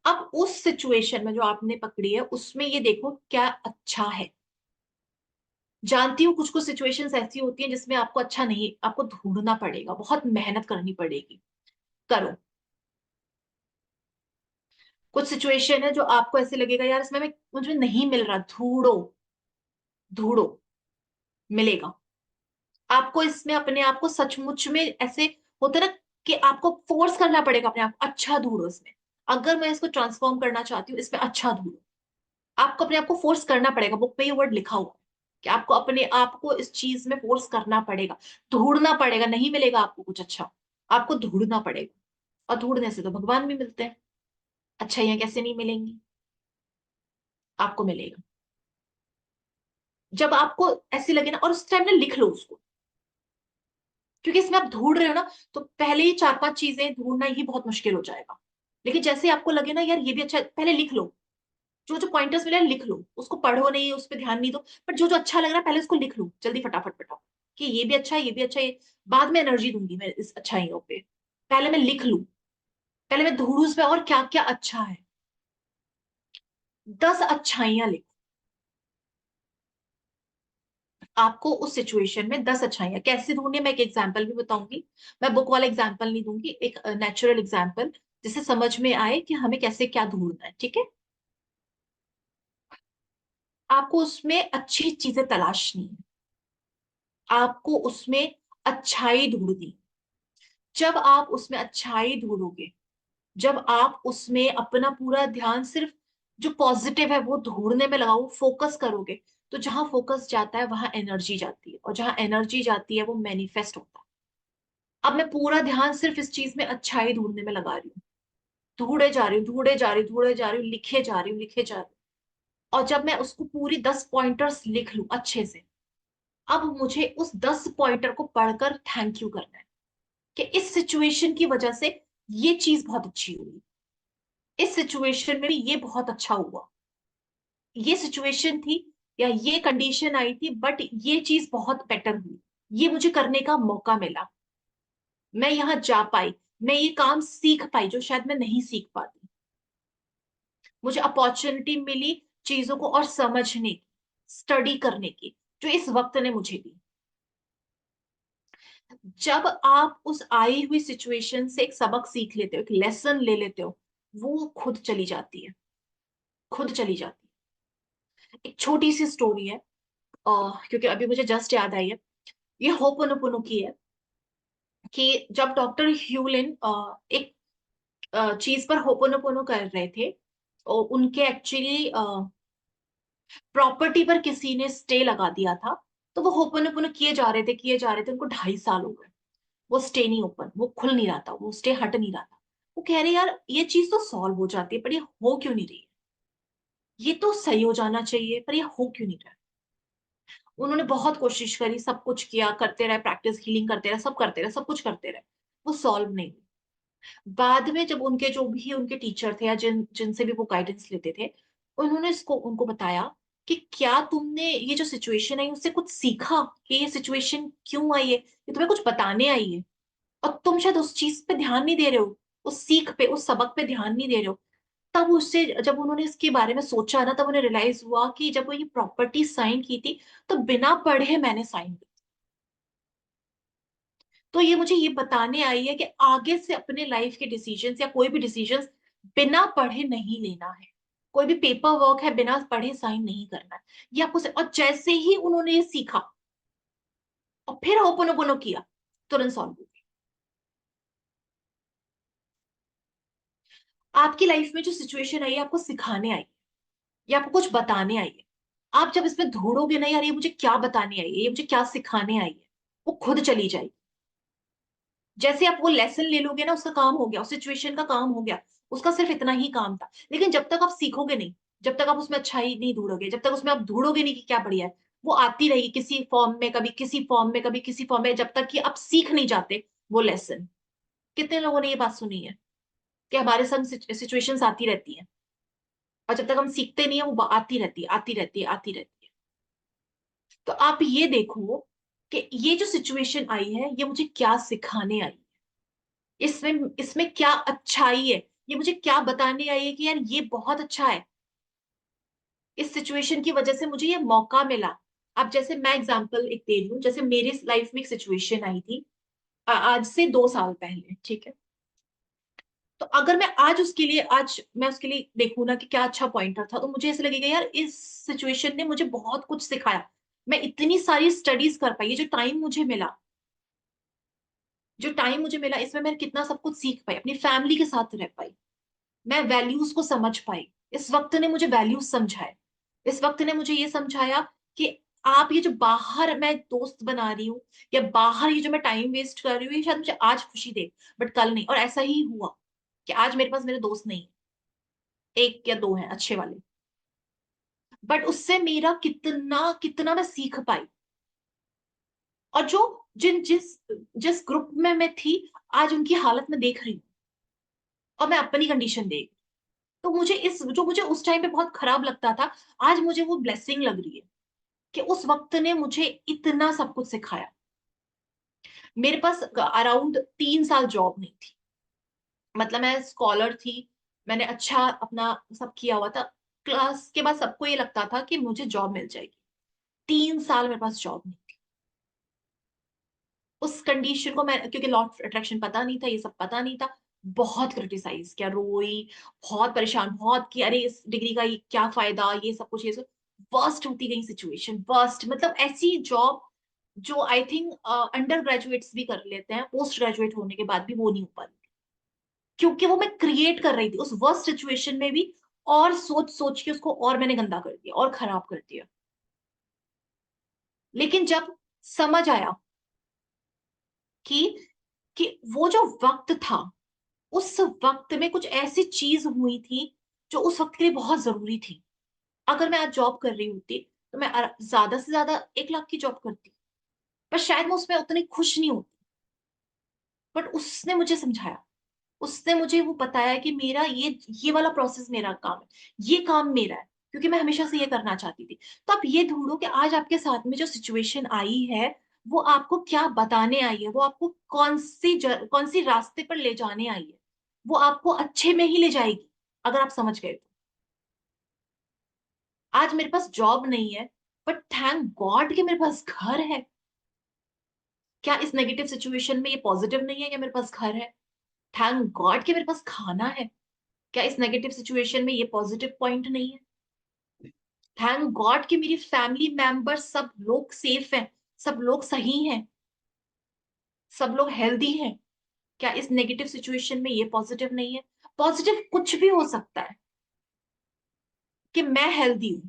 अब उस सिचुएशन में जो आपने पकड़ी है उसमें ये देखो क्या अच्छा है। जानती हूँ कुछ कुछ सिचुएशंस ऐसी होती हैं जिसमें आपको अच्छा नहीं, आपको ढूंढना पड़ेगा, बहुत मेहनत करनी पड़ेगी, करो। कुछ सिचुएशन है जो आपको ऐसे लगेगा यार इसमें मुझे नहीं मिल रहा, ढूंढो, ढूंढो, मिलेगा। आपको इसमें अपने आप को सचमुच में ऐसे होता है ना कि आपको फोर्स करना पड़ेगा अपने आप को, अच्छा ढूंढो इसमें, अगर मैं इसको ट्रांसफॉर्म करना चाहती हूँ इसमें अच्छा ढूंढो। आपको अपने आप को फोर्स करना पड़ेगा, बुक में ये वर्ड लिखा हुआ है कि आपको अपने आप को इस चीज में फोर्स करना पड़ेगा, ढूंढना पड़ेगा, नहीं मिलेगा आपको कुछ अच्छा, आपको ढूंढना पड़ेगा। और ढूंढने से तो भगवान भी मिलते हैं। अच्छाइयां कैसे नहीं मिलेंगी? आपको मिलेगा जब आपको ऐसे लगे ना, और उस टाइम ना लिख लो उसको, क्योंकि इसमें आप ढूंढ रहे हो ना, तो पहले ही 4-5 चीजें ढूंढना ही बहुत मुश्किल हो जाएगा। लेकिन जैसे आपको लगे ना यार ये भी अच्छा है, पहले लिख लो, जो जो पॉइंटर्स मिले लिख लो, उसको पढ़ो नहीं, उस पर ध्यान नहीं दो, बट जो जो अच्छा लग रहा है पहले उसको लिख लो जल्दी, फटाफट फटाफट, कि ये भी अच्छा है, ये भी अच्छा है, बाद में एनर्जी दूंगी मैं इस अच्छाइयों पे, पहले मैं लिख लूं, पहले मैं ढूंढूं उसमें और क्या क्या अच्छा है। 10 अच्छाइयां लिखो, आपको उस सिचुएशन में 10 अच्छाइयां कैसे ढूंढनी है, मैं एक एग्जाम्पल भी बताऊंगी। मैं बुक वाला एग्जाम्पल नहीं दूंगी, एक नेचुरल एग्जाम्पल, जिससे समझ में आए कि हमें कैसे क्या ढूंढना है, ठीक है। आपको उसमें अच्छी चीजें तलाशनी है, आपको उसमें अच्छाई ढूंढनी। जब आप उसमें अच्छाई ढूंढोगे, जब आप उसमें अपना पूरा ध्यान सिर्फ जो पॉजिटिव है वो ढूंढने में लगाओ, फोकस करोगे, तो जहां फोकस जाता है वहां एनर्जी जाती है, और जहां एनर्जी जाती है वो मैनिफेस्ट होता है। अब मैं पूरा ध्यान सिर्फ इस चीज में अच्छाई ढूंढने में लगा रही हूँ, ढूंढे जा रही हूँ, ढूंढे जा रही हूँ, ढूंढे जा रही हूँ, लिखे जा रही हूँ, लिखे जा रही हूँ, और जब मैं उसको पूरी 10 पॉइंटर्स लिख लूं अच्छे से, अब मुझे उस 10 पॉइंटर को पढ़कर थैंक यू करना है, कि इस सिचुएशन की वजह से ये चीज बहुत अच्छी हुई, इस सिचुएशन में भी ये बहुत अच्छा हुआ, ये सिचुएशन थी या ये कंडीशन आई थी, बट ये चीज बहुत बेटर हुई, ये मुझे करने का मौका मिला, मैं यहां जा पाई, मैं ये काम सीख पाई जो शायद मैं नहीं सीख पाती, मुझे अपॉर्चुनिटी मिली चीजों को और समझने की, स्टडी करने की, जो इस वक्त ने मुझे दी। जब आप उस आई हुई सिचुएशन से एक सबक सीख लेते हो, एक लेसन ले लेते हो, वो खुद चली जाती है, खुद चली जाती है। एक छोटी सी स्टोरी है, क्योंकि अभी मुझे जस्ट याद आई है, ये होपोनोपोनो की है, कि जब डॉक्टर ह्यूलिन एक चीज पर होपोनोपोनो कर रहे थे, और उनके एक्चुअली प्रॉपर्टी पर किसी ने स्टे लगा दिया था, तो वो होपोनोपोनो किए जा रहे थे, किए जा रहे थे, उनको 2.5 साल हो गए, वो स्टे नहीं ओपन, वो खुल नहीं रहा था, वो स्टे हट नहीं रहा था। वो कह रहे यार ये चीज तो सॉल्व हो जाती है, पर ये हो क्यों नहीं रही है, ये तो सही हो जाना चाहिए, पर ये हो क्यों नहीं रहा है। उन्होंने बहुत कोशिश करी, सब कुछ किया, करते रहे, प्रैक्टिस हीलिंग करते रहे, सब करते रहे, सब कुछ करते रहे, वो सॉल्व नहीं हुई। बाद में जब उनके जो भी उनके टीचर थे, या जिनसे भी वो गाइडेंस लेते थे, उन्होंने इसको उनको बताया कि क्या तुमने ये जो सिचुएशन आई उससे कुछ सीखा, कि ये सिचुएशन क्यों आई है, ये तुम्हें कुछ बताने आई है, और तुम शायद उस चीज पे ध्यान नहीं दे रहे हो, उस सीख पे, उस सबक पे ध्यान नहीं दे रहे हो। तब उससे जब उन्होंने इसके बारे में सोचा ना, तब उन्हें रियलाइज हुआ कि जब वो ये प्रॉपर्टी साइन की थी, तो बिना पढ़े मैंने साइन की। तो ये मुझे ये बताने आई है कि आगे से अपने लाइफ के डिसीजंस या कोई भी डिसीजंस बिना पढ़े नहीं लेना है, कोई भी पेपर वर्क है बिना पढ़े साइन नहीं करना है, ये आपको और जैसे ही उन्होंने ये सीखा और फिर होपोनोपोनो किया, तुरंत सॉल्व हो गया। आपकी लाइफ में जो सिचुएशन आई है आपको सिखाने आई है, या आपको कुछ बताने आई है, आप जब इसमें ढूंढोगे ना यार ये मुझे क्या बताने आई है, ये मुझे क्या सिखाने आई है, वो खुद चली जाएगी। जैसे आप वो लेसन ले लोगे ना, उसका काम हो गया, उस सिचुएशन का काम हो गया, उसका सिर्फ इतना ही काम था। लेकिन जब तक आप सीखोगे नहीं, जब तक आप उसमें अच्छाई नहीं ढूंढोगे, जब तक उसमें आप ढूंढोगे नहीं कि क्या बढ़िया है, वो आती रहेगी किसी फॉर्म में, कभी किसी फॉर्म में, कभी किसी फॉर्म में, जब तक कि आप सीख नहीं जाते वो लेसन। कितने लोगों ने ये बात सुनी है कि हमारे संग सिचुएशंस आती रहती हैं, और जब तक हम सीखते नहीं है वो आती रहती है, आती रहती है, आती रहती है। तो आप ये देखो कि ये जो सिचुएशन आई है ये मुझे क्या सिखाने आई है, इसमें इसमें क्या अच्छाई है, ये मुझे क्या बताने आई है कि यार ये बहुत अच्छा है, इस सिचुएशन की वजह से मुझे ये मौका मिला। अब जैसे मैं एग्जांपल एक दे रही हूँ, जैसे मेरे लाइफ में एक सिचुएशन आई थी आज से 2 साल पहले, ठीक है। तो अगर मैं आज उसके लिए, आज मैं उसके लिए देखूँ ना कि क्या अच्छा पॉइंटर था, तो मुझे ऐसा लगेगा यार इस सिचुएशन ने मुझे बहुत कुछ सिखाया, मैं इतनी सारी स्टडीज कर पाई, ये जो टाइम मुझे मिला, जो टाइम मुझे मिला इसमें मैं कितना सब कुछ सीख पाई, अपनी फैमिली के साथ रह पाई, मैं वैल्यूज को समझ पाई। इस वक्त ने मुझे वैल्यूज समझाए, इस वक्त ने मुझे ये समझाया कि आप ये जो बाहर मैं दोस्त बना रही हूँ, या बाहर ये जो मैं टाइम वेस्ट कर रही हूँ, ये शायद मुझे आज खुशी दे, बट कल नहीं। और ऐसा ही हुआ कि आज मेरे पास मेरे दोस्त नहीं है, 1 या 2 हैं अच्छे वाले, बट उससे मेरा कितना कितना मैं सीख पाई। और जो जिस ग्रुप में मैं थी, आज उनकी हालत में देख रही हूँ, और मैं अपनी कंडीशन देख, तो मुझे जो मुझे उस टाइम पे बहुत खराब लगता था, आज मुझे वो ब्लेसिंग लग रही है कि उस वक्त ने मुझे इतना सब कुछ सिखाया। मेरे पास अराउंड 3 साल जॉब नहीं थी, मतलब मैं स्कॉलर थी, मैंने अच्छा अपना सब किया हुआ था, क्लास के बाद सबको ये लगता था कि मुझे जॉब मिल जाएगी। 3 साल मेरे पास जॉब नहीं थी। उस कंडीशन को मैं, क्योंकि लॉ ऑफ अट्रैक्शन पता नहीं था, ये सब पता नहीं था, बहुत क्रिटिसाइज किया, रोई, बहुत परेशान, बहुत कि अरे इस डिग्री का ये क्या फायदा, ये सब कुछ, ये सब वर्स्ट होती गई सिचुएशन, वर्स्ट, मतलब ऐसी जॉब जो आई थिंक अंडर ग्रेजुएट्स भी कर लेते हैं, पोस्ट ग्रेजुएट होने के बाद भी वो नहीं हो पाती, क्योंकि वो मैं क्रिएट कर रही थी उस वर्स्ट सिचुएशन में भी, और सोच सोच के उसको और मैंने गंदा कर दिया और खराब कर दिया। लेकिन जब समझ आया कि वो जो वक्त था, उस वक्त में कुछ ऐसी चीज हुई थी जो उस वक्त के लिए बहुत जरूरी थी। अगर मैं आज जॉब कर रही होती तो मैं ज्यादा से ज्यादा 1 लाख की जॉब करती, पर शायद मैं उसमें उतनी खुश नहीं होती। बट उसने मुझे समझाया, उसने मुझे वो बताया कि मेरा ये वाला प्रोसेस मेरा काम है, ये काम मेरा है, क्योंकि मैं हमेशा से ये करना चाहती थी। तो आप ये ढूंढो कि आज आपके साथ में जो सिचुएशन आई है, वो आपको क्या बताने आई है, वो आपको कौन सी रास्ते पर ले जाने आई है, वो आपको अच्छे में ही ले जाएगी, अगर आप समझ गए तो। आज मेरे पास जॉब नहीं है, बट थैंक गॉड कि मेरे पास घर है। क्या इस नेगेटिव सिचुएशन में ये पॉजिटिव नहीं है कि मेरे पास घर है? थैंक गॉड कि मेरे पास खाना है। क्या इस नेगेटिव सिचुएशन में ये पॉजिटिव पॉइंट नहीं है? थैंक गॉड कि मेरी फैमिली मेंबर सब लोग सेफ हैं, सब लोग सही हैं, सब लोग हेल्दी हैं। क्या इस नेगेटिव सिचुएशन में ये पॉजिटिव नहीं है? पॉजिटिव कुछ भी हो सकता है कि मैं हेल्दी हूं,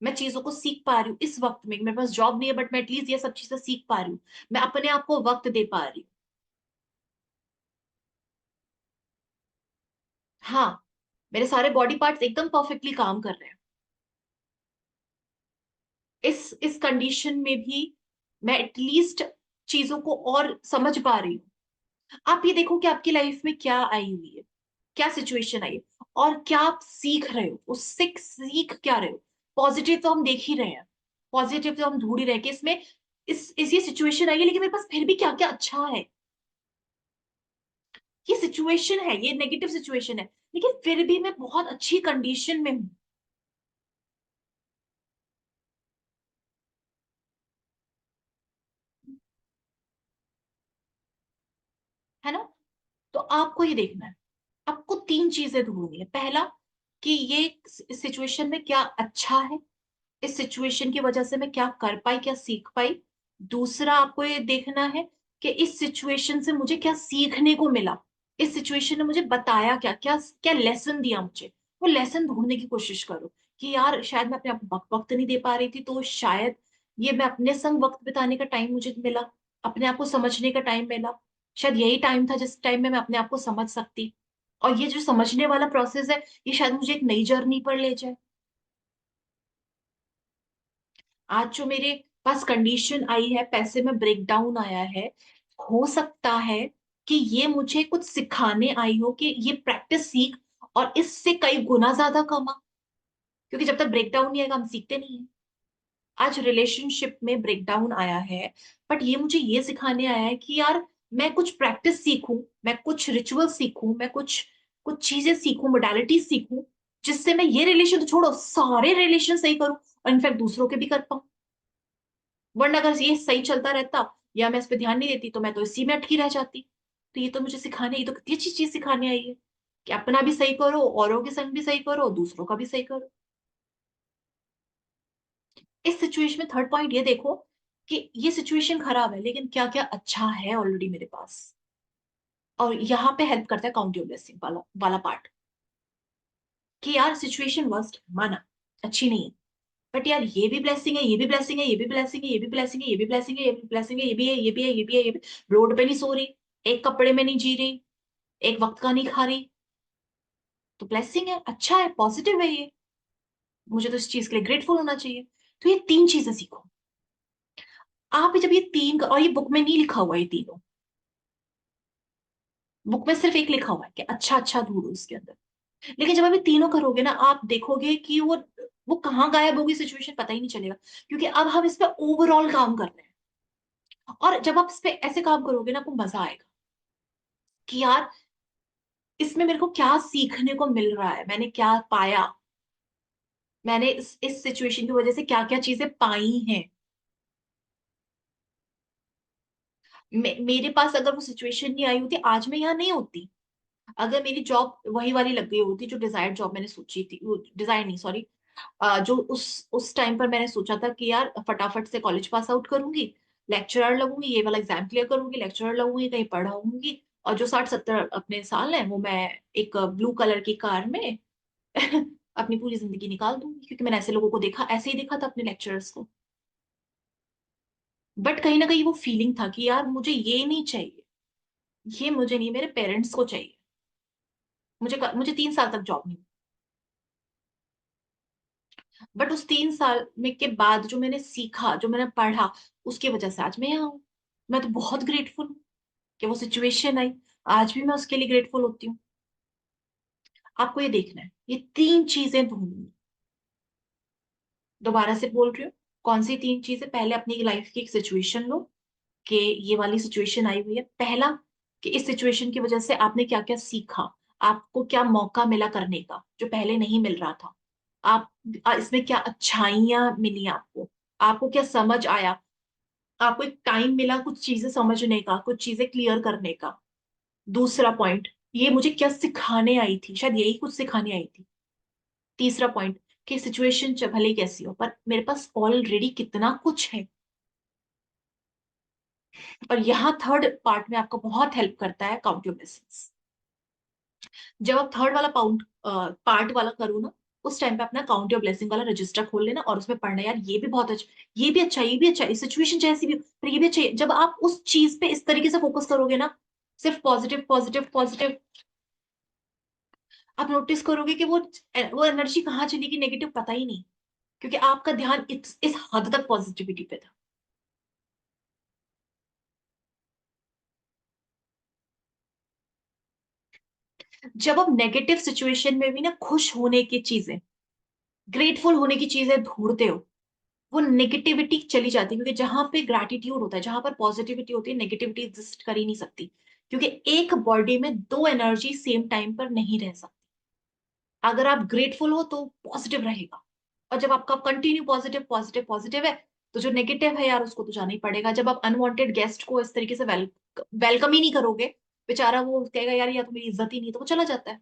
मैं चीजों को सीख पा रही हूँ इस वक्त में, मेरे पास जॉब नहीं है बट मैं एटलीस्ट ये सब चीजें सीख पा रही हूँ, मैं अपने आप को वक्त दे पा रही हूँ। हाँ, मेरे सारे बॉडी पार्ट्स एकदम परफेक्टली काम कर रहे हैं। इस कंडीशन में भी मैं एटलीस्ट चीजों को और समझ पा रही हूँ। आप ये देखो कि आपकी लाइफ में क्या आई हुई है, क्या सिचुएशन आई है, और क्या आप सीख रहे हो, उससे सीख क्या रहे हो। पॉजिटिव तो हम देख ही रहे हैं, पॉजिटिव तो हम ढूंढ ही रहे हैं कि इसमें इस ये सिचुएशन आई है, लेकिन मेरे पास फिर भी क्या क्या अच्छा है। ये सिचुएशन है, ये नेगेटिव सिचुएशन है, लेकिन फिर भी मैं बहुत अच्छी कंडीशन में हूं। है ना? तो आपको ये देखना है, आपको 3 चीजें ढूंढनी है। पहला, कि ये सिचुएशन में क्या अच्छा है, इस सिचुएशन की वजह से मैं क्या कर पाई, क्या सीख पाई। दूसरा, आपको ये देखना है कि इस सिचुएशन से मुझे क्या सीखने को मिला, इस सिचुएशन ने मुझे बताया क्या, क्या क्या लेसन दिया मुझे। वो लेसन ढूंढने की कोशिश करो कि यार शायद मैं अपने आप को वक्त नहीं दे पा रही थी, तो शायद ये मैं अपने संग वक्त बिताने का टाइम मुझे मिला, अपने आप को समझने का टाइम मिला, शायद यही टाइम था जिस टाइम में मैं अपने आप को समझ सकती। और ये जो समझने वाला प्रोसेस है, ये शायद मुझे एक नई जर्नी पर ले जाए। आज जो मेरे पास कंडीशन आई है, पैसे में ब्रेकडाउन आया है, हो सकता है कि ये मुझे कुछ सिखाने आई हो कि ये प्रैक्टिस सीख और इससे कई गुना ज्यादा कमा। क्योंकि जब तक ब्रेकडाउन नहीं आएगा हम सीखते नहीं है। आज रिलेशनशिप में ब्रेकडाउन आया है, बट ये मुझे ये सिखाने आया है कि यार मैं कुछ प्रैक्टिस सीखूं, मैं कुछ रिचुअल सीखूं, मैं कुछ कुछ चीजें सीखूं, मोडालिटी सीखूं, जिससे मैं ये रिलेशन तो छोड़ो, सारे रिलेशन सही करूं, और इनफैक्ट दूसरों के भी कर पाऊं। वरना अगर ये सही चलता रहता या मैं इस पे ध्यान नहीं देती, तो मैं तो इसी में अटकी रह जाती। तो ये तो मुझे सिखाने, ये तो कितनी अच्छी चीज सिखाने आई है कि अपना भी सही करो, औरों के संग भी सही करो, दूसरों का भी सही करो। इस सिचुएशन में थर्ड पॉइंट ये देखो कि ये सिचुएशन खराब है, लेकिन क्या क्या अच्छा है ऑलरेडी मेरे पास। और यहाँ पे हेल्प करता है काउंट योर ब्लेसिंग वाला वाला पार्ट, कि यार सिचुएशन वर्स्ट माना, अच्छी नहीं है, बट यार ये भी ब्लेसिंग है, ये भी ब्लेसिंग है, ये भी ब्लेसिंग है, ये भी ब्लेसिंग है, ये भी ब्लेसिंग है, ये भी ब्लेसिंग है, ये भी है, ये भी है, ये भी है, ये भी। रोड पे नहीं सो रही, एक कपड़े में नहीं जी रही, एक वक्त का नहीं खा रही, तो ब्लेसिंग है, अच्छा है, पॉजिटिव है ये, मुझे तो इस चीज के लिए ग्रेटफुल होना चाहिए। तो ये 3 चीजें सीखो आप। जब ये 3, और ये बुक में नहीं लिखा हुआ, ये तीनों बुक में सिर्फ एक लिखा हुआ है कि अच्छा अच्छा ढूंढो उसके अंदर। लेकिन जब आप ये तीनों करोगे ना, आप देखोगे कि वो कहाँ गायब होगी सिचुएशन, पता ही नहीं चलेगा, क्योंकि अब हम इस पे ओवरऑल काम कर रहे हैं। और जब आप इस पे ऐसे काम करोगे ना, आपको मजा आएगा कि यार इसमें मेरे को क्या सीखने को मिल रहा है, मैंने क्या पाया, मैंने इस सिचुएशन की वजह से क्या क्या चीजें पाई हैं। मेरे पास अगर वो सिचुएशन नहीं आई होती, आज मैं यहाँ नहीं होती। अगर मेरी जॉब वही वाली लग गई होती जो डिजायर्ड जॉब मैंने सोची थी, वो डिजायर नहीं सॉरी, जो उस टाइम पर मैंने सोचा था कि यार फटाफट से कॉलेज पास आउट करूंगी, लेक्चरर लगूंगी, ये वाला एग्जाम क्लियर करूंगी, लेक्चरर लगूंगी, कहीं पढ़ाऊंगी, और जो 60-70 अपने साल हैं वो मैं एक ब्लू कलर की कार में अपनी पूरी जिंदगी निकाल दूंगी, क्योंकि मैंने ऐसे लोगों को देखा, ऐसे ही देखा था अपने लेक्चरर्स को। बट कहीं ना कहीं वो फीलिंग था कि यार मुझे ये नहीं चाहिए, ये मुझे नहीं, मेरे पेरेंट्स को चाहिए। मुझे 3 साल तक जॉब नहीं, बट उस 3 साल में के बाद जो मैंने सीखा, जो मैंने पढ़ा, उसकी वजह से आज मैं यहाँ हूँ। मैं तो बहुत ग्रेटफुल हूँ कि वो सिचुएशन आई। आज भी मैं उसके लिए ग्रेटफुल होती हूँ। आपको ये देखना है, ये 3 चीजें ढूंढनी। दोबारा से बोल रही हूँ, कौन सी 3 चीजें? पहले अपनी लाइफ की एक सिचुएशन लो कि ये वाली सिचुएशन आई हुई है। पहला, कि इस सिचुएशन की वजह से आपने क्या क्या सीखा, आपको क्या मौका मिला करने का जो पहले नहीं मिल रहा था, आप इसमें क्या अच्छाइयां मिली आपको, आपको क्या समझ आया, आपको एक टाइम मिला कुछ चीजें समझने का, कुछ चीजें क्लियर करने का। दूसरा पॉइंट, ये मुझे क्या सिखाने आई थी, शायद यही कुछ सिखाने आई थी। तीसरा पॉइंट, कि सिचुएशन भले ही कैसी हो, पर मेरे पास ऑलरेडी कितना कुछ है। और यहाँ थर्ड पार्ट में आपको बहुत हेल्प करता है काउंट योर ब्लेसिंग्स। जब आप थर्ड वाला पार्ट वाला करो ना, उस टाइम पे अपना काउंट योर ब्लेसिंग वाला रजिस्टर खोल लेना और उसमें पढ़ना, यार ये भी बहुत अच्छा, ये भी अच्छा, ये भी अच्छा, सिचुएशन जैसी भी पर ये भी अच्छा। जब आप उस चीज पे इस तरीके से फोकस करोगे ना, सिर्फ पॉजिटिव पॉजिटिव पॉजिटिव, आप नोटिस करोगे कि वो एनर्जी कहाँ चली गई नेगेटिव, पता ही नहीं, क्योंकि आपका ध्यान इस हद तक पॉजिटिविटी पे था। जब आप नेगेटिव सिचुएशन में भी ना खुश होने की चीजें, ग्रेटफुल होने की चीजें ढूंढते हो, वो नेगेटिविटी चली जाती है। क्योंकि जहां पे ग्रैटिट्यूड होता है, जहां पर पॉजिटिविटी होती है, नेगेटिविटी एग्जिस्ट कर ही नहीं सकती। क्योंकि एक बॉडी में 2 एनर्जी सेम टाइम पर नहीं रह सकती। अगर आप ग्रेटफुल हो तो पॉजिटिव रहेगा, और जब आपका कंटिन्यू पॉजिटिव पॉजिटिव पॉजिटिव है, तो जो नेगेटिव है यार उसको तो जाना ही पड़ेगा। जब आप अनवांटेड गेस्ट को इस तरीके से वेलकम ही नहीं करोगे, बेचारा वो कहेगा यार या तो मेरी इज्जत ही नहीं, तो वो चला जाता है।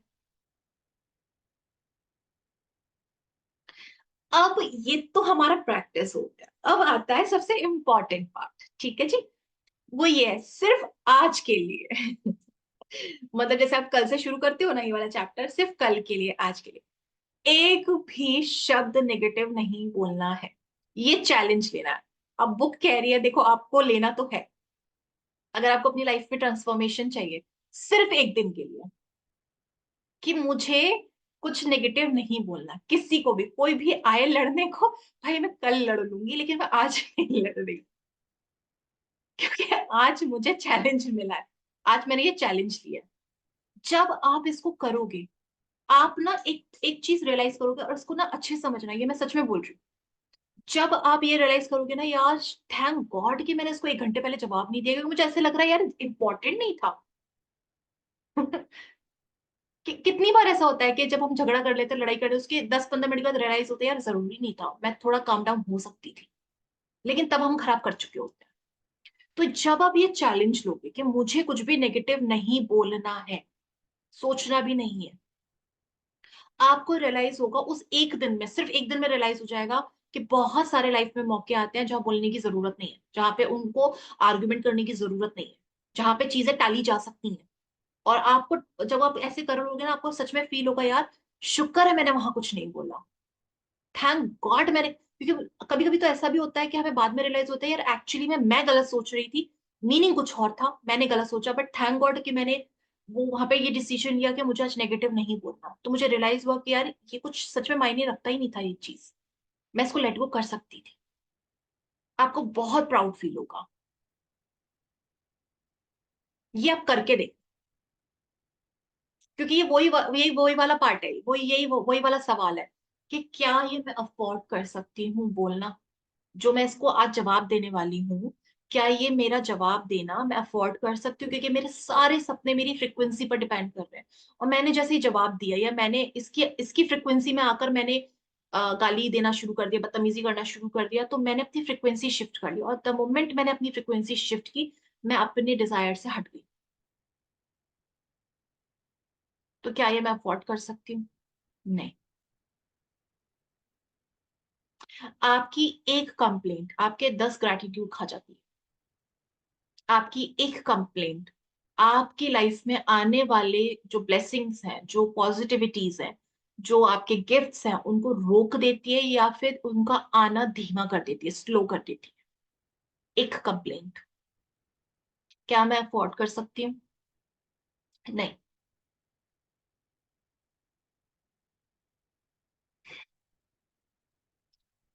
अब ये तो हमारा प्रैक्टिस हो गया, अब आता है सबसे इम्पोर्टेंट पार्ट, ठीक है जी। वो ये है सिर्फ आज के लिए मतलब जैसे आप कल से शुरू करते हो ना ये वाला चैप्टर, सिर्फ कल के लिए, आज के लिए एक भी शब्द नेगेटिव नहीं बोलना है। ये चैलेंज लेना है। अब बुक कह रही है, देखो आपको लेना तो है। अगर आपको अपनी लाइफ में ट्रांसफॉर्मेशन चाहिए, सिर्फ एक दिन के लिए, कि मुझे कुछ नेगेटिव नहीं बोलना, किसी को भी, कोई भी आए लड़ने को, भाई मैं कल लड़ लूंगी लेकिन मैं आज नहीं लड़ रही, क्योंकि आज मुझे चैलेंज मिला है, आज मैंने ये चैलेंज लिया है। जब आप इसको करोगे, आप ना एक एक चीज रियलाइज करोगे, और इसको ना अच्छे से समझना, ये मैं सच में बोल रही हूँ। जब आप ये रियलाइज करोगे ना, यार थैंक गॉड कि मैंने इसको 1 घंटे पहले जवाब नहीं दिया, क्योंकि मुझे ऐसे लग रहा है यार इंपॉर्टेंट नहीं था कितनी बार ऐसा होता है कि जब हम झगड़ा कर लेते हैं, लड़ाई कर लेते हैं, उसके 10-15 मिनट बाद रियलाइज होता है यार जरूरी नहीं था, मैं थोड़ा काम डाउन हो सकती थी, लेकिन तब हम खराब कर चुके होते हैं। तो जब आप ये चैलेंज लोगे कि मुझे कुछ भी नेगेटिव नहीं बोलना है, सोचना भी नहीं है, आपको रियलाइज होगा उस एक दिन में, सिर्फ एक दिन में रियलाइज हो जाएगा कि बहुत सारे लाइफ में मौके आते हैं जहां बोलने की जरूरत नहीं है, जहां पे उनको आर्गुमेंट करने की जरूरत नहीं है, जहां पे चीजें टाली जा सकती हैं। और आपको जब आप ऐसे करोगे ना, आपको सच में फील होगा यार शुक्र है मैंने वहां कुछ नहीं बोला, थैंक गॉड मैंने। क्योंकि कभी कभी तो ऐसा भी होता है कि हमें बाद में रियलाइज होता है यार एक्चुअली में मैं गलत सोच रही थी, मीनिंग कुछ और था, मैंने गलत सोचा, बट थैंक गॉड कि मैंने वो वहां पे ये डिसीजन लिया कि मुझे आज नेगेटिव नहीं बोलना, तो मुझे रियलाइज हुआ कि यार ये कुछ सच में मायने रखता ही नहीं था ये चीज, मैं इसको लेट गो कर सकती थी। आपको बहुत प्राउड फील होगा, ये आप करके देख, क्योंकि ये वही वाला पार्ट है, वही वाला सवाल है कि क्या ये मैं अफोर्ड कर सकती हूँ बोलना, जो मैं इसको आज जवाब देने वाली हूँ, क्या ये मेरा जवाब देना मैं अफोर्ड कर सकती हूँ, क्योंकि मेरे सारे सपने मेरी फ्रिक्वेंसी पर डिपेंड कर रहे हैं। और मैंने जैसे ही जवाब दिया, या मैंने इसकी इसकी फ्रिक्वेंसी में आकर मैंने गाली देना शुरू कर दिया, बदतमीजी करना शुरू कर दिया, तो मैंने अपनी फ्रिक्वेंसी शिफ्ट कर ली, और द मोमेंट मैंने अपनी फ्रिक्वेंसी शिफ्ट की, मैं अपने डिजायर से हट गई। तो क्या ये मैं अफोर्ड कर सकती हूँ? नहीं। आपकी एक कंप्लेंट आपके 10 ग्रैटिट्यूड खा जाती है। आपकी एक कंप्लेंट आपकी लाइफ में आने वाले जो ब्लेसिंग्स हैं, जो पॉजिटिविटीज हैं, जो आपके गिफ्ट्स हैं, उनको रोक देती है, या फिर उनका आना धीमा कर देती है, स्लो कर देती है। एक कंप्लेंट क्या मैं अफोर्ड कर सकती हूँ? नहीं।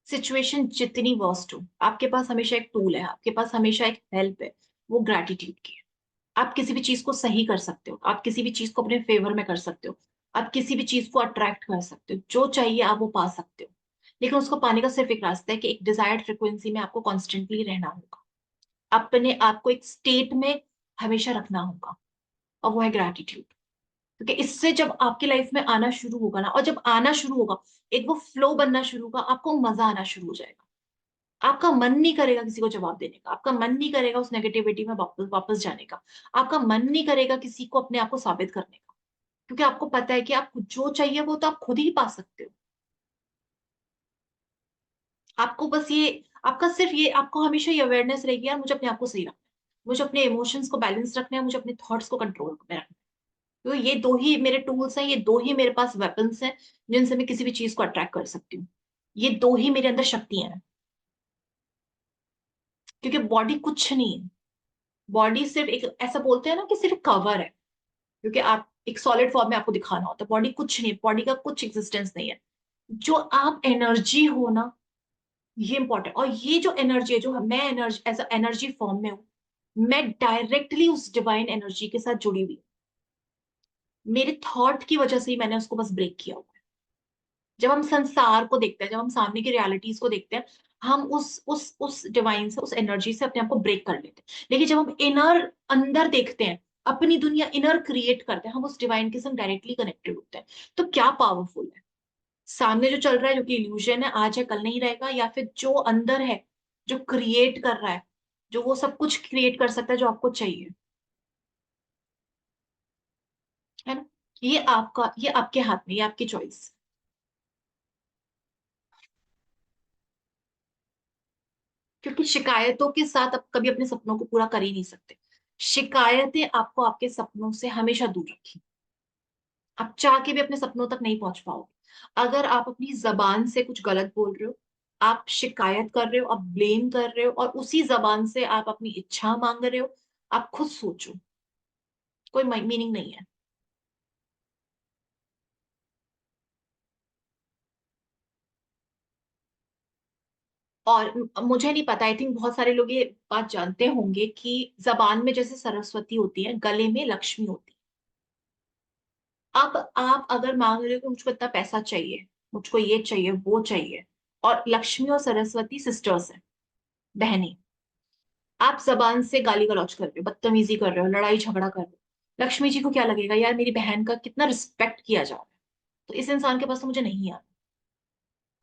सिचुएशन जितनी वर्स्ट हो, आपके पास हमेशा एक टूल है, आपके पास हमेशा एक हेल्प है, वो ग्रैटिट्यूड की है। आप किसी भी चीज को सही कर सकते हो, आप किसी भी चीज को अपने फेवर में कर सकते हो, आप किसी भी चीज को अट्रैक्ट कर सकते हो, जो चाहिए आप वो पा सकते हो। लेकिन उसको पाने का सिर्फ एक रास्ता है कि एक डिजायर्ड फ्रिक्वेंसी में आपको कॉन्स्टेंटली रहना होगा, अपने आप को एक स्टेट में हमेशा रखना होगा, और वो है ग्रैटिट्यूड। क्योंकि इससे जब आपकी लाइफ में आना शुरू होगा ना, और जब आना शुरू होगा, एक वो फ्लो बनना शुरू होगा, आपको मजा आना शुरू हो जाएगा। आपका मन नहीं करेगा किसी को जवाब देने का, आपका मन नहीं करेगा उस नेगेटिविटी में वापस वापस जाने का, आपका मन नहीं करेगा किसी को अपने आप को साबित करने का, क्योंकि आपको पता है कि आपको जो चाहिए वो तो आप खुद ही पा सकते हो। आपको बस ये, आपका सिर्फ ये, आपको हमेशा ये अवेयरनेस रहेगी, यार मुझे अपने आप को सही रखना है, मुझे अपने इमोशंस को बैलेंस रखना है, मुझे अपने थॉट्स को कंट्रोल में रखना है। तो ये दो ही मेरे टूल्स हैं, ये दो ही मेरे पास वेपन्स हैं, जिनसे मैं किसी भी चीज को अट्रैक्ट कर सकती हूँ। ये दो ही मेरे अंदर शक्तियां हैं, क्योंकि बॉडी कुछ नहीं है। बॉडी सिर्फ एक, ऐसा बोलते हैं ना कि सिर्फ कवर है, क्योंकि आप एक सॉलिड फॉर्म में आपको दिखाना होता है। बॉडी कुछ नहीं, बॉडी का कुछ एग्जिस्टेंस नहीं है। जो आप एनर्जी हो ना, ये इंपॉर्टेंट। और ये जो एनर्जी है, जो मैं एनर्जी एज एनर्जी फॉर्म में हूँ, मैं डायरेक्टली उस डिवाइन एनर्जी के साथ जुड़ी हुई हूँ। मेरे थॉट की वजह से ही मैंने उसको बस ब्रेक किया हुआ है। जब हम संसार को देखते हैं, जब हम सामने की रियलिटीज को देखते हैं, हम उस डिवाइन से, उस एनर्जी से अपने आप को ब्रेक कर लेते हैं। लेकिन जब हम इनर, अंदर देखते हैं, अपनी दुनिया इनर क्रिएट करते हैं, हम उस डिवाइन के संग डायरेक्टली कनेक्टेड होते हैं। तो क्या पावरफुल है सामने जो चल रहा है, जो कि इल्यूजन है, आज है कल नहीं रहेगा, या फिर जो अंदर है, जो क्रिएट कर रहा है, जो वो सब कुछ क्रिएट कर सकता है जो आपको चाहिए, है ना? ये आपका, ये आपके हाथ में, ये आपकी चॉइस। क्योंकि शिकायतों के साथ आप कभी अपने सपनों को पूरा कर ही नहीं सकते। शिकायतें आपको आपके सपनों से हमेशा दूर रखें। आप चाह के भी अपने सपनों तक नहीं पहुंच पाओगे। अगर आप अपनी जबान से कुछ गलत बोल रहे हो, आप शिकायत कर रहे हो, आप ब्लेम कर रहे हो, और उसी जबान से आप अपनी इच्छा मांग रहे हो, आप खुद सोचो, कोई मीनिंग नहीं है। और मुझे नहीं पता, आई थिंक बहुत सारे लोग ये बात जानते होंगे कि जबान में जैसे सरस्वती होती है, गले में लक्ष्मी होती है। अब आप अगर मांग रहे हो कि मुझको इतना पैसा चाहिए, मुझको ये चाहिए वो चाहिए, और लक्ष्मी और सरस्वती सिस्टर्स हैं, बहनें, आप जबान से गाली गलौज कर रहे हो, बदतमीजी कर रहे हो, लड़ाई झगड़ा कर रहे हो, लक्ष्मी जी को क्या लगेगा, यार मेरी बहन का कितना रिस्पेक्ट किया जा रहा है, तो इस इंसान के पास तो मुझे नहीं आना।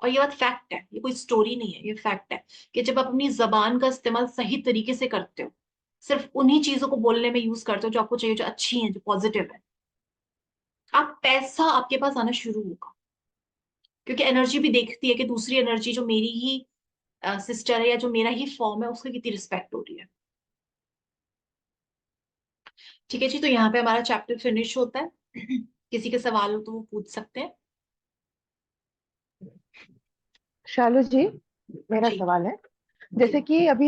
और ये बात फैक्ट है, ये कोई स्टोरी नहीं है, ये फैक्ट है कि जब आप अपनी जबान का इस्तेमाल सही तरीके से करते हो, सिर्फ उन्हीं चीजों को बोलने में यूज करते हो जो आपको चाहिए, जो अच्छी है, जो पॉजिटिव है, आप पैसा आपके पास आना शुरू होगा। क्योंकि एनर्जी भी देखती है कि दूसरी एनर्जी जो मेरी ही सिस्टर है, या जो मेरा ही फॉर्म है, उसकी कितनी रिस्पेक्ट हो रही है। ठीक है जी, तो यहाँ पे हमारा चैप्टर फिनिश होता है। किसी के सवाल हो तो वो पूछ सकते हैं। शालू जी, मेरा जी सवाल है। जी जैसे कि अभी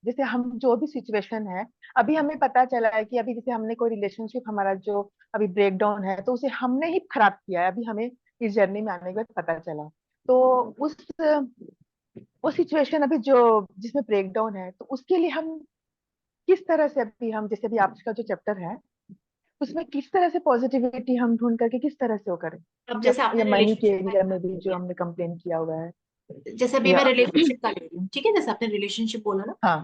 जैसे हम जो भी सिचुएशन है, अभी हमें पता चला है कि अभी जैसे हमने कोई रिलेशनशिप हमारा जो अभी ब्रेक डाउन है, तो उसे हमने ही खराब किया है, अभी हमें इस जर्नी में आने के बाद पता चला। तो उस वो सिचुएशन अभी जो जिसमें ब्रेक डाउन है, तो उसके लिए हम किस तरह से, अभी हम जैसे अभी आपका जो चैप्टर है उसमें किस तरह से पॉजिटिविटी हम ढूंढ करके किस तरह से वो करें, अब या जैसे आपने मनी के रिलेशनशिप का एरिया में भी जो लिया, हमने कंप्लेन किया हुआ है। जैसे अभी या मैं रिलेशनशिप का ले रही हूँ, ठीक है, जैसे आपने रिलेशनशिप बोला ना, हाँ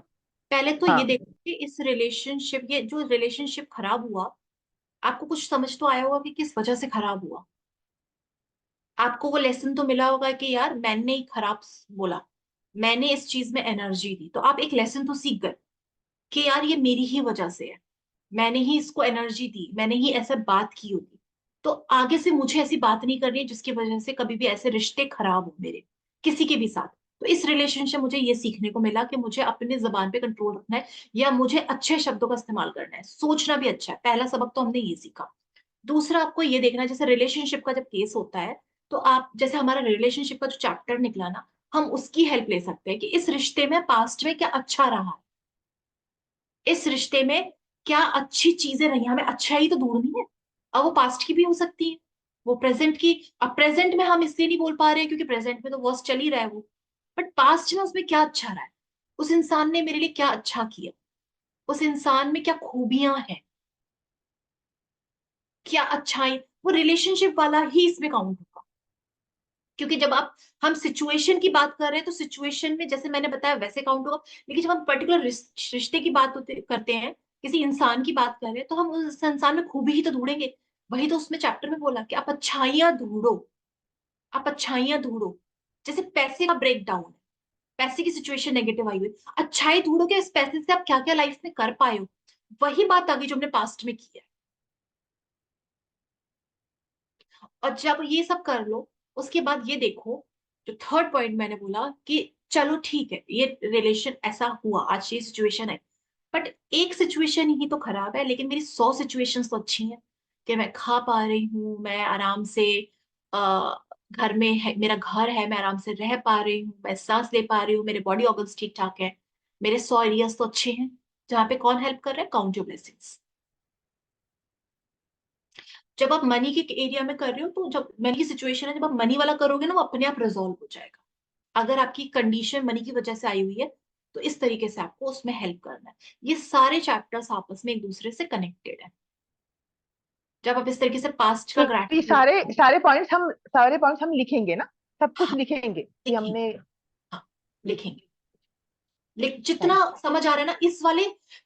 पहले तो ये हाँ। देखो कि इस रिलेशनशिप, ये जो रिलेशनशिप खराब हुआ, आपको कुछ समझ तो आया होगा कि किस वजह से खराब हुआ। आपको वो लेसन तो मिला होगा कि यार मैंने ही खराब बोला, मैंने इस चीज में एनर्जी दी, तो आप एक लेसन तो सीख गए कि यार ये मेरी ही वजह से है, मैंने ही इसको एनर्जी दी, मैंने ही ऐसे बात की होगी, तो आगे से मुझे ऐसी बात नहीं करनी है जिसकी वजह से कभी भी ऐसे रिश्ते खराब हो मेरे किसी के भी साथ। तो इस रिलेशनशिप मुझे ये सीखने को मिला कि मुझे अपने जबान पे कंट्रोल रखना है, या मुझे अच्छे शब्दों का इस्तेमाल करना है, सोचना भी अच्छा है। पहला सबक तो हमने ये सीखा। दूसरा आपको ये देखना है, जैसे रिलेशनशिप का जब केस होता है, तो आप जैसे हमारा रिलेशनशिप का जो चैप्टर निकला ना, हम उसकी हेल्प ले सकते हैं कि इस रिश्ते में पास्ट में क्या अच्छा रहा है, इस रिश्ते में क्या अच्छी चीजें रही, हमें अच्छाई तो ढूंढनी है। अब वो पास्ट की भी हो सकती है, वो प्रेजेंट की। अब प्रेजेंट में हम इसलिए नहीं बोल पा रहे हैं क्योंकि प्रेजेंट में तो वर्स्ट चल ही रहा है वो, बट पास्ट में उसमें क्या अच्छा रहा है, उस इंसान ने मेरे लिए क्या अच्छा किया, उस इंसान में क्या खूबियां हैं, क्या अच्छाई, वो रिलेशनशिप वाला ही इसमें काउंट होगा। क्योंकि जब आप हम सिचुएशन की बात कर रहे हैं तो सिचुएशन में जैसे मैंने बताया वैसे काउंट होगा, लेकिन जब हम पर्टिकुलर रिश्ते की बात करते हैं, किसी इंसान की बात कर रहे हैं, तो हम उस इंसान में खूबी ही तो ढूंढेंगे। वही तो उसमें चैप्टर में बोला कि आप अच्छाइयां ढूंढो, आप अच्छाइयां ढूंढो। जैसे पैसे का ब्रेक डाउन है, पैसे की सिचुएशन नेगेटिव आई हुई, अच्छाई ढूंढो कि इस पैसे से आप क्या क्या लाइफ में कर पाए हो। वही बात आ गई जो हमने पास्ट में की है। और जब ये सब कर लो, उसके बाद ये देखो, जो थर्ड पॉइंट मैंने बोला कि चलो ठीक है, ये रिलेशन ऐसा हुआ, आज ये सिचुएशन है, बट एक सिचुएशन ही तो खराब है, लेकिन मेरी 100 सिचुएशंस तो अच्छी हैं कि मैं खा पा रही हूँ, मैं आराम से घर में है, मेरा घर है, मैं आराम से रह पा रही हूँ, मैं सांस ले पा रही हूँ, मेरे बॉडी ऑर्गन्स ठीक ठाक है, मेरे 100 एरियाज तो अच्छे हैं। जहाँ पे कौन हेल्प कर रहा है? Count your blessings. जब आप मनी के एरिया में कर रहे हो, तो जब मनी की सिचुएशन है, जब आप मनी वाला करोगे ना, वो अपने आप रिजॉल्व हो जाएगा। अगर आपकी कंडीशन मनी की वजह से आई हुई है, तो इस तरीके से आपको उसमें हेल्प करना है। ये सारे चैप्टर्स आपस में एक दूसरे से कनेक्टेड है। जब आप इस तरीके से पास्ट का तो ये ग्रैटिट्यूड सारे पॉइंट्स हम लिखेंगे ना, सब कुछ हाँ लिखेंगे कि लिखेंगे, हमने। हाँ लिखेंगे। लेकिन जितना थैंक समझ आ रहा है ना इस वाले,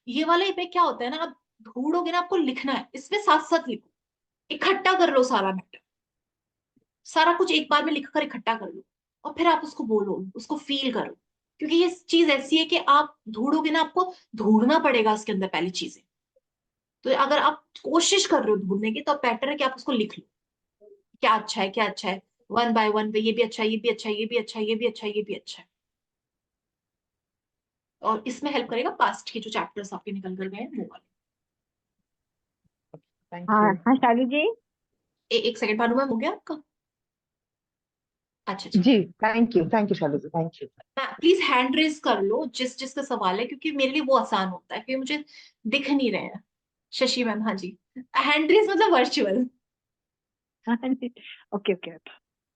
ये वाले पे क्या होता है ना, आप ढूंढोगे ना, आपको लिखना है, इसमें साथ साथ लिखो, इकट्ठा कर लो सारा मैटर, सारा कुछ एक बार में लिख कर इकट्ठा कर लो, और फिर आप उसको बोलो, उसको फील करो। क्योंकि ये चीज ऐसी है कि आप ढूंढोगे ना, आपको ढूंढना पड़ेगा उसके अंदर पहली चीजें। तो अगर आप कोशिश कर रहे हो ढूंढने की, तो बेटर है कि आप उसको लिख लो, क्या अच्छा है, क्या अच्छा है, वन बाय वन पे, ये भी अच्छा है, ये भी अच्छा है, ये भी अच्छा है, ये भी अच्छा है, ये भी अच्छा है। और इसमें हेल्प करेगा पास्ट के जो चैप्टर्स आपके निकल कर गए हैं, वो वाले। हाँ यू। हाँ शालू जी। एक सेकंड, भानु मैम, हो गया आपका? अच्छा अच्छा। जी, thank you Shalu ji, thank you. Please hand raise कर लो जिस जिसका सवाल है, क्योंकि मेरे लिए वो आसान होता है, क्योंकि मुझे दिख नहीं रहे हैं। शशि मैम, हाँ जी, हैंड रेज मतलब वर्चुअल। Okay okay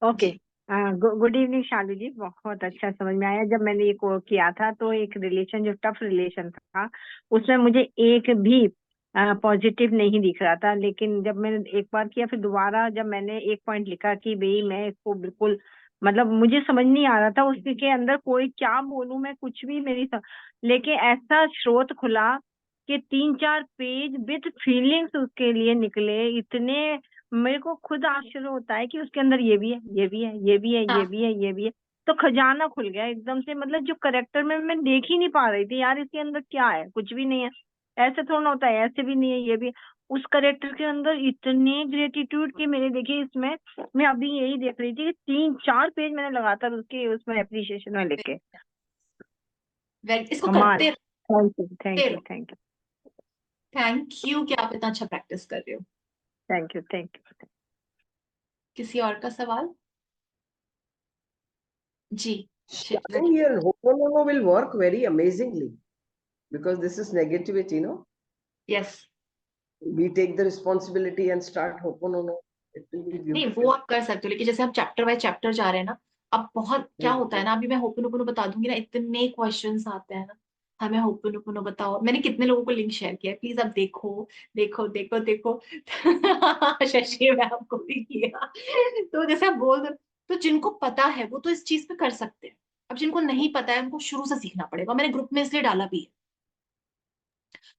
okay. जी गुड इवनिंग शालू जी, बहुत अच्छा समझ में आया। जब मैंने ये किया था तो एक रिलेशन जो टफ रिलेशन था उसमें मुझे एक भी पॉजिटिव नहीं दिख रहा था, लेकिन जब मैंने एक बार किया फिर दोबारा जब मैंने एक पॉइंट लिखा कि भाई मैं इसको बिल्कुल, मतलब मुझे समझ नहीं आ रहा था उसके अंदर कोई क्या बोलूं मैं, कुछ भी लेकिन ऐसा स्रोत खुला कि 3-4 पेज विद फीलिंग्स उसके लिए निकले। इतने मेरे को खुद आश्चर्य होता है कि उसके अंदर ये भी है, ये भी है, ये भी है, ये हाँ, भी है, ये भी है। तो खजाना खुल गया एकदम से, मतलब जो करेक्टर में मैं देख ही नहीं पा रही थी यार इसके अंदर क्या है, कुछ भी नहीं है। ऐसे थोड़ा ना होता है, ऐसे भी नहीं है, ये भी है। उस करेक्टर के अंदर इतने ग्रेटिट्यूड की मेरे देखिए इसमें, मैं अभी यही देख रही थी कि 3-4 पेज मैंने लगातार उसके उसमें एप्रिसिएशन में लिखे। इसको कमाल। करते थैंक यू थैंक रहते यू रहो। थैंक यू थैंक यू कि आप इतना अच्छा प्रैक्टिस कर रहे हो। Thank you thank you. किसी और का सवाल? जी Shalu, your Ho'oponopono will work very amazingly. because this is negativity, no? Yes, We take the responsibility and start Ho'oponopono. It will be नहीं वो beautiful. आप कर सकते हो, लेकिन जैसे हम चैप्टर बाय चैप्टर जा रहे हैं ना, अब बहुत क्या होता है ना, अभी मैं होपोनोपोनो बता दूंगी ना, इतने क्वेश्चंस आते हैं ना, हमें होपोनोपोनो बताओ। मैंने कितने लोगों को लिंक शेयर किया है, प्लीज आप देखो देखो देखो देखो। शशि मैम को भी किया। तो जैसे आप बोल दो, तो जिनको पता है वो तो इस चीज पे कर सकते हैं। अब जिनको नहीं पता है उनको शुरू से सीखना पड़ेगा। मैंने ग्रुप में इसलिए डाला भी है,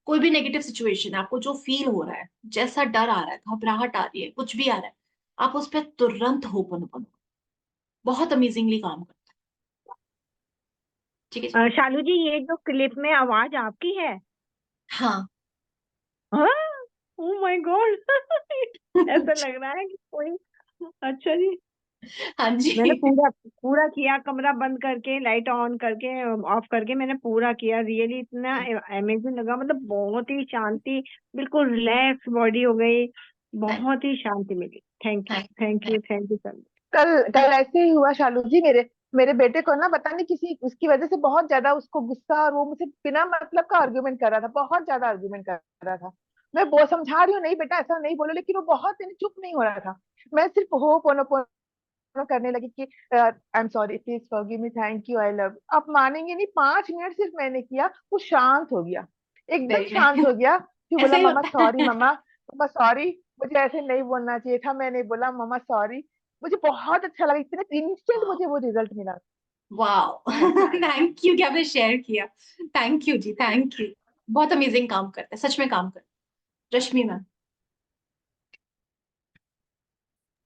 कोई भी नेगेटिव सिचुएशन है, आपको जो फील हो रहा है, जैसा डर आ रहा है, घबराहट आ रही है, कुछ भी आ रहा है, आप उस पर तुरंत होपोनोपोनो, बहुत अमेजिंगली काम करता है। ठीक है जी? शालू जी, ये जो क्लिप में आवाज आपकी है? हाँ। Oh my God. ऐसा लग रहा है कि कोई। अच्छा जी। हाँ जी। मैंने पूरा पूरा किया, कमरा बंद करके, लाइट ऑन करके, ऑफ करके मैंने पूरा किया। रियली इतना अमेजिंग लगा, मतलब बहुत ही शांति, बिल्कुल रिलैक्स बॉडी हो गई, बहुत ही शांति मिली। Thank you, thank you, thank you sir. कल कल ऐसे ही हुआ शालू जी, मेरे मेरे बेटे को ना पता नहीं किसी उसकी वजह से बहुत ज्यादा उसको गुस्सा, और वो मुझसे बिना मतलब का आर्ग्यूमेंट कर रहा था, बहुत ज्यादा आर्ग्यूमेंट कर रहा था। मैं वो समझा रही हूँ, नहीं बेटा ऐसा नहीं बोलो, लेकिन वो बहुत चुप नहीं हो रहा था। मैं सिर्फ हो पोनो करने लगी कि I am sorry, please forgive me, thank you, I love. आप मानेंगे नहीं, 5 मिनट सिर्फ मैंने किया, वो शांत हो गया, एकदम सही शांत में हो गया। फिर ऐसा बोला ही मम्मा होता सॉरी, है। मम्मा मम्मा सॉरी, मुझे ऐसे नहीं बोलना चाहिए था, मैंने बोला मम्मा सॉरी। मुझे बहुत अच्छा लगा, इतने इंस्टेंट मुझे वो रिजल्ट मिला। वाओ। थैंक यू कि आपने शेयर किया। थैंक यू जी, थैंक यू। बहुत अमेजिंग काम करता है, सच में काम करता है। रश्मि मैम।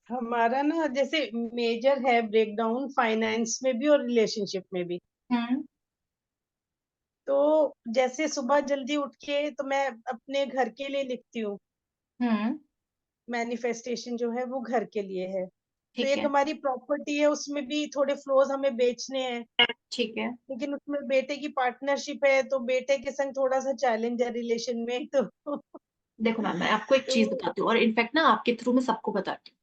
हमारा ना जैसे मेजर है ब्रेकडाउन फाइनेंस में भी और रिलेशनशिप में भी। हम्म। तो जैसे सुबह जल्दी उठ के तो मैं अपने घर के लिए लिखती हूँ, हम्म। मैनिफेस्टेशन जो है वो घर के लिए है। तो ठीक एक है। हमारी प्रॉपर्टी है, उसमें भी थोड़े फ्लोज हमें बेचने हैं, ठीक है। लेकिन उसमें बेटे की पार्टनरशिप है, तो बेटे के संग थोड़ा सा चैलेंज है रिलेशन में। तो देखो मैम, मैं आपको एक चीज तो बताती हूँ, और इनफैक्ट ना आपके थ्रू मैं सबको बताती हूँ।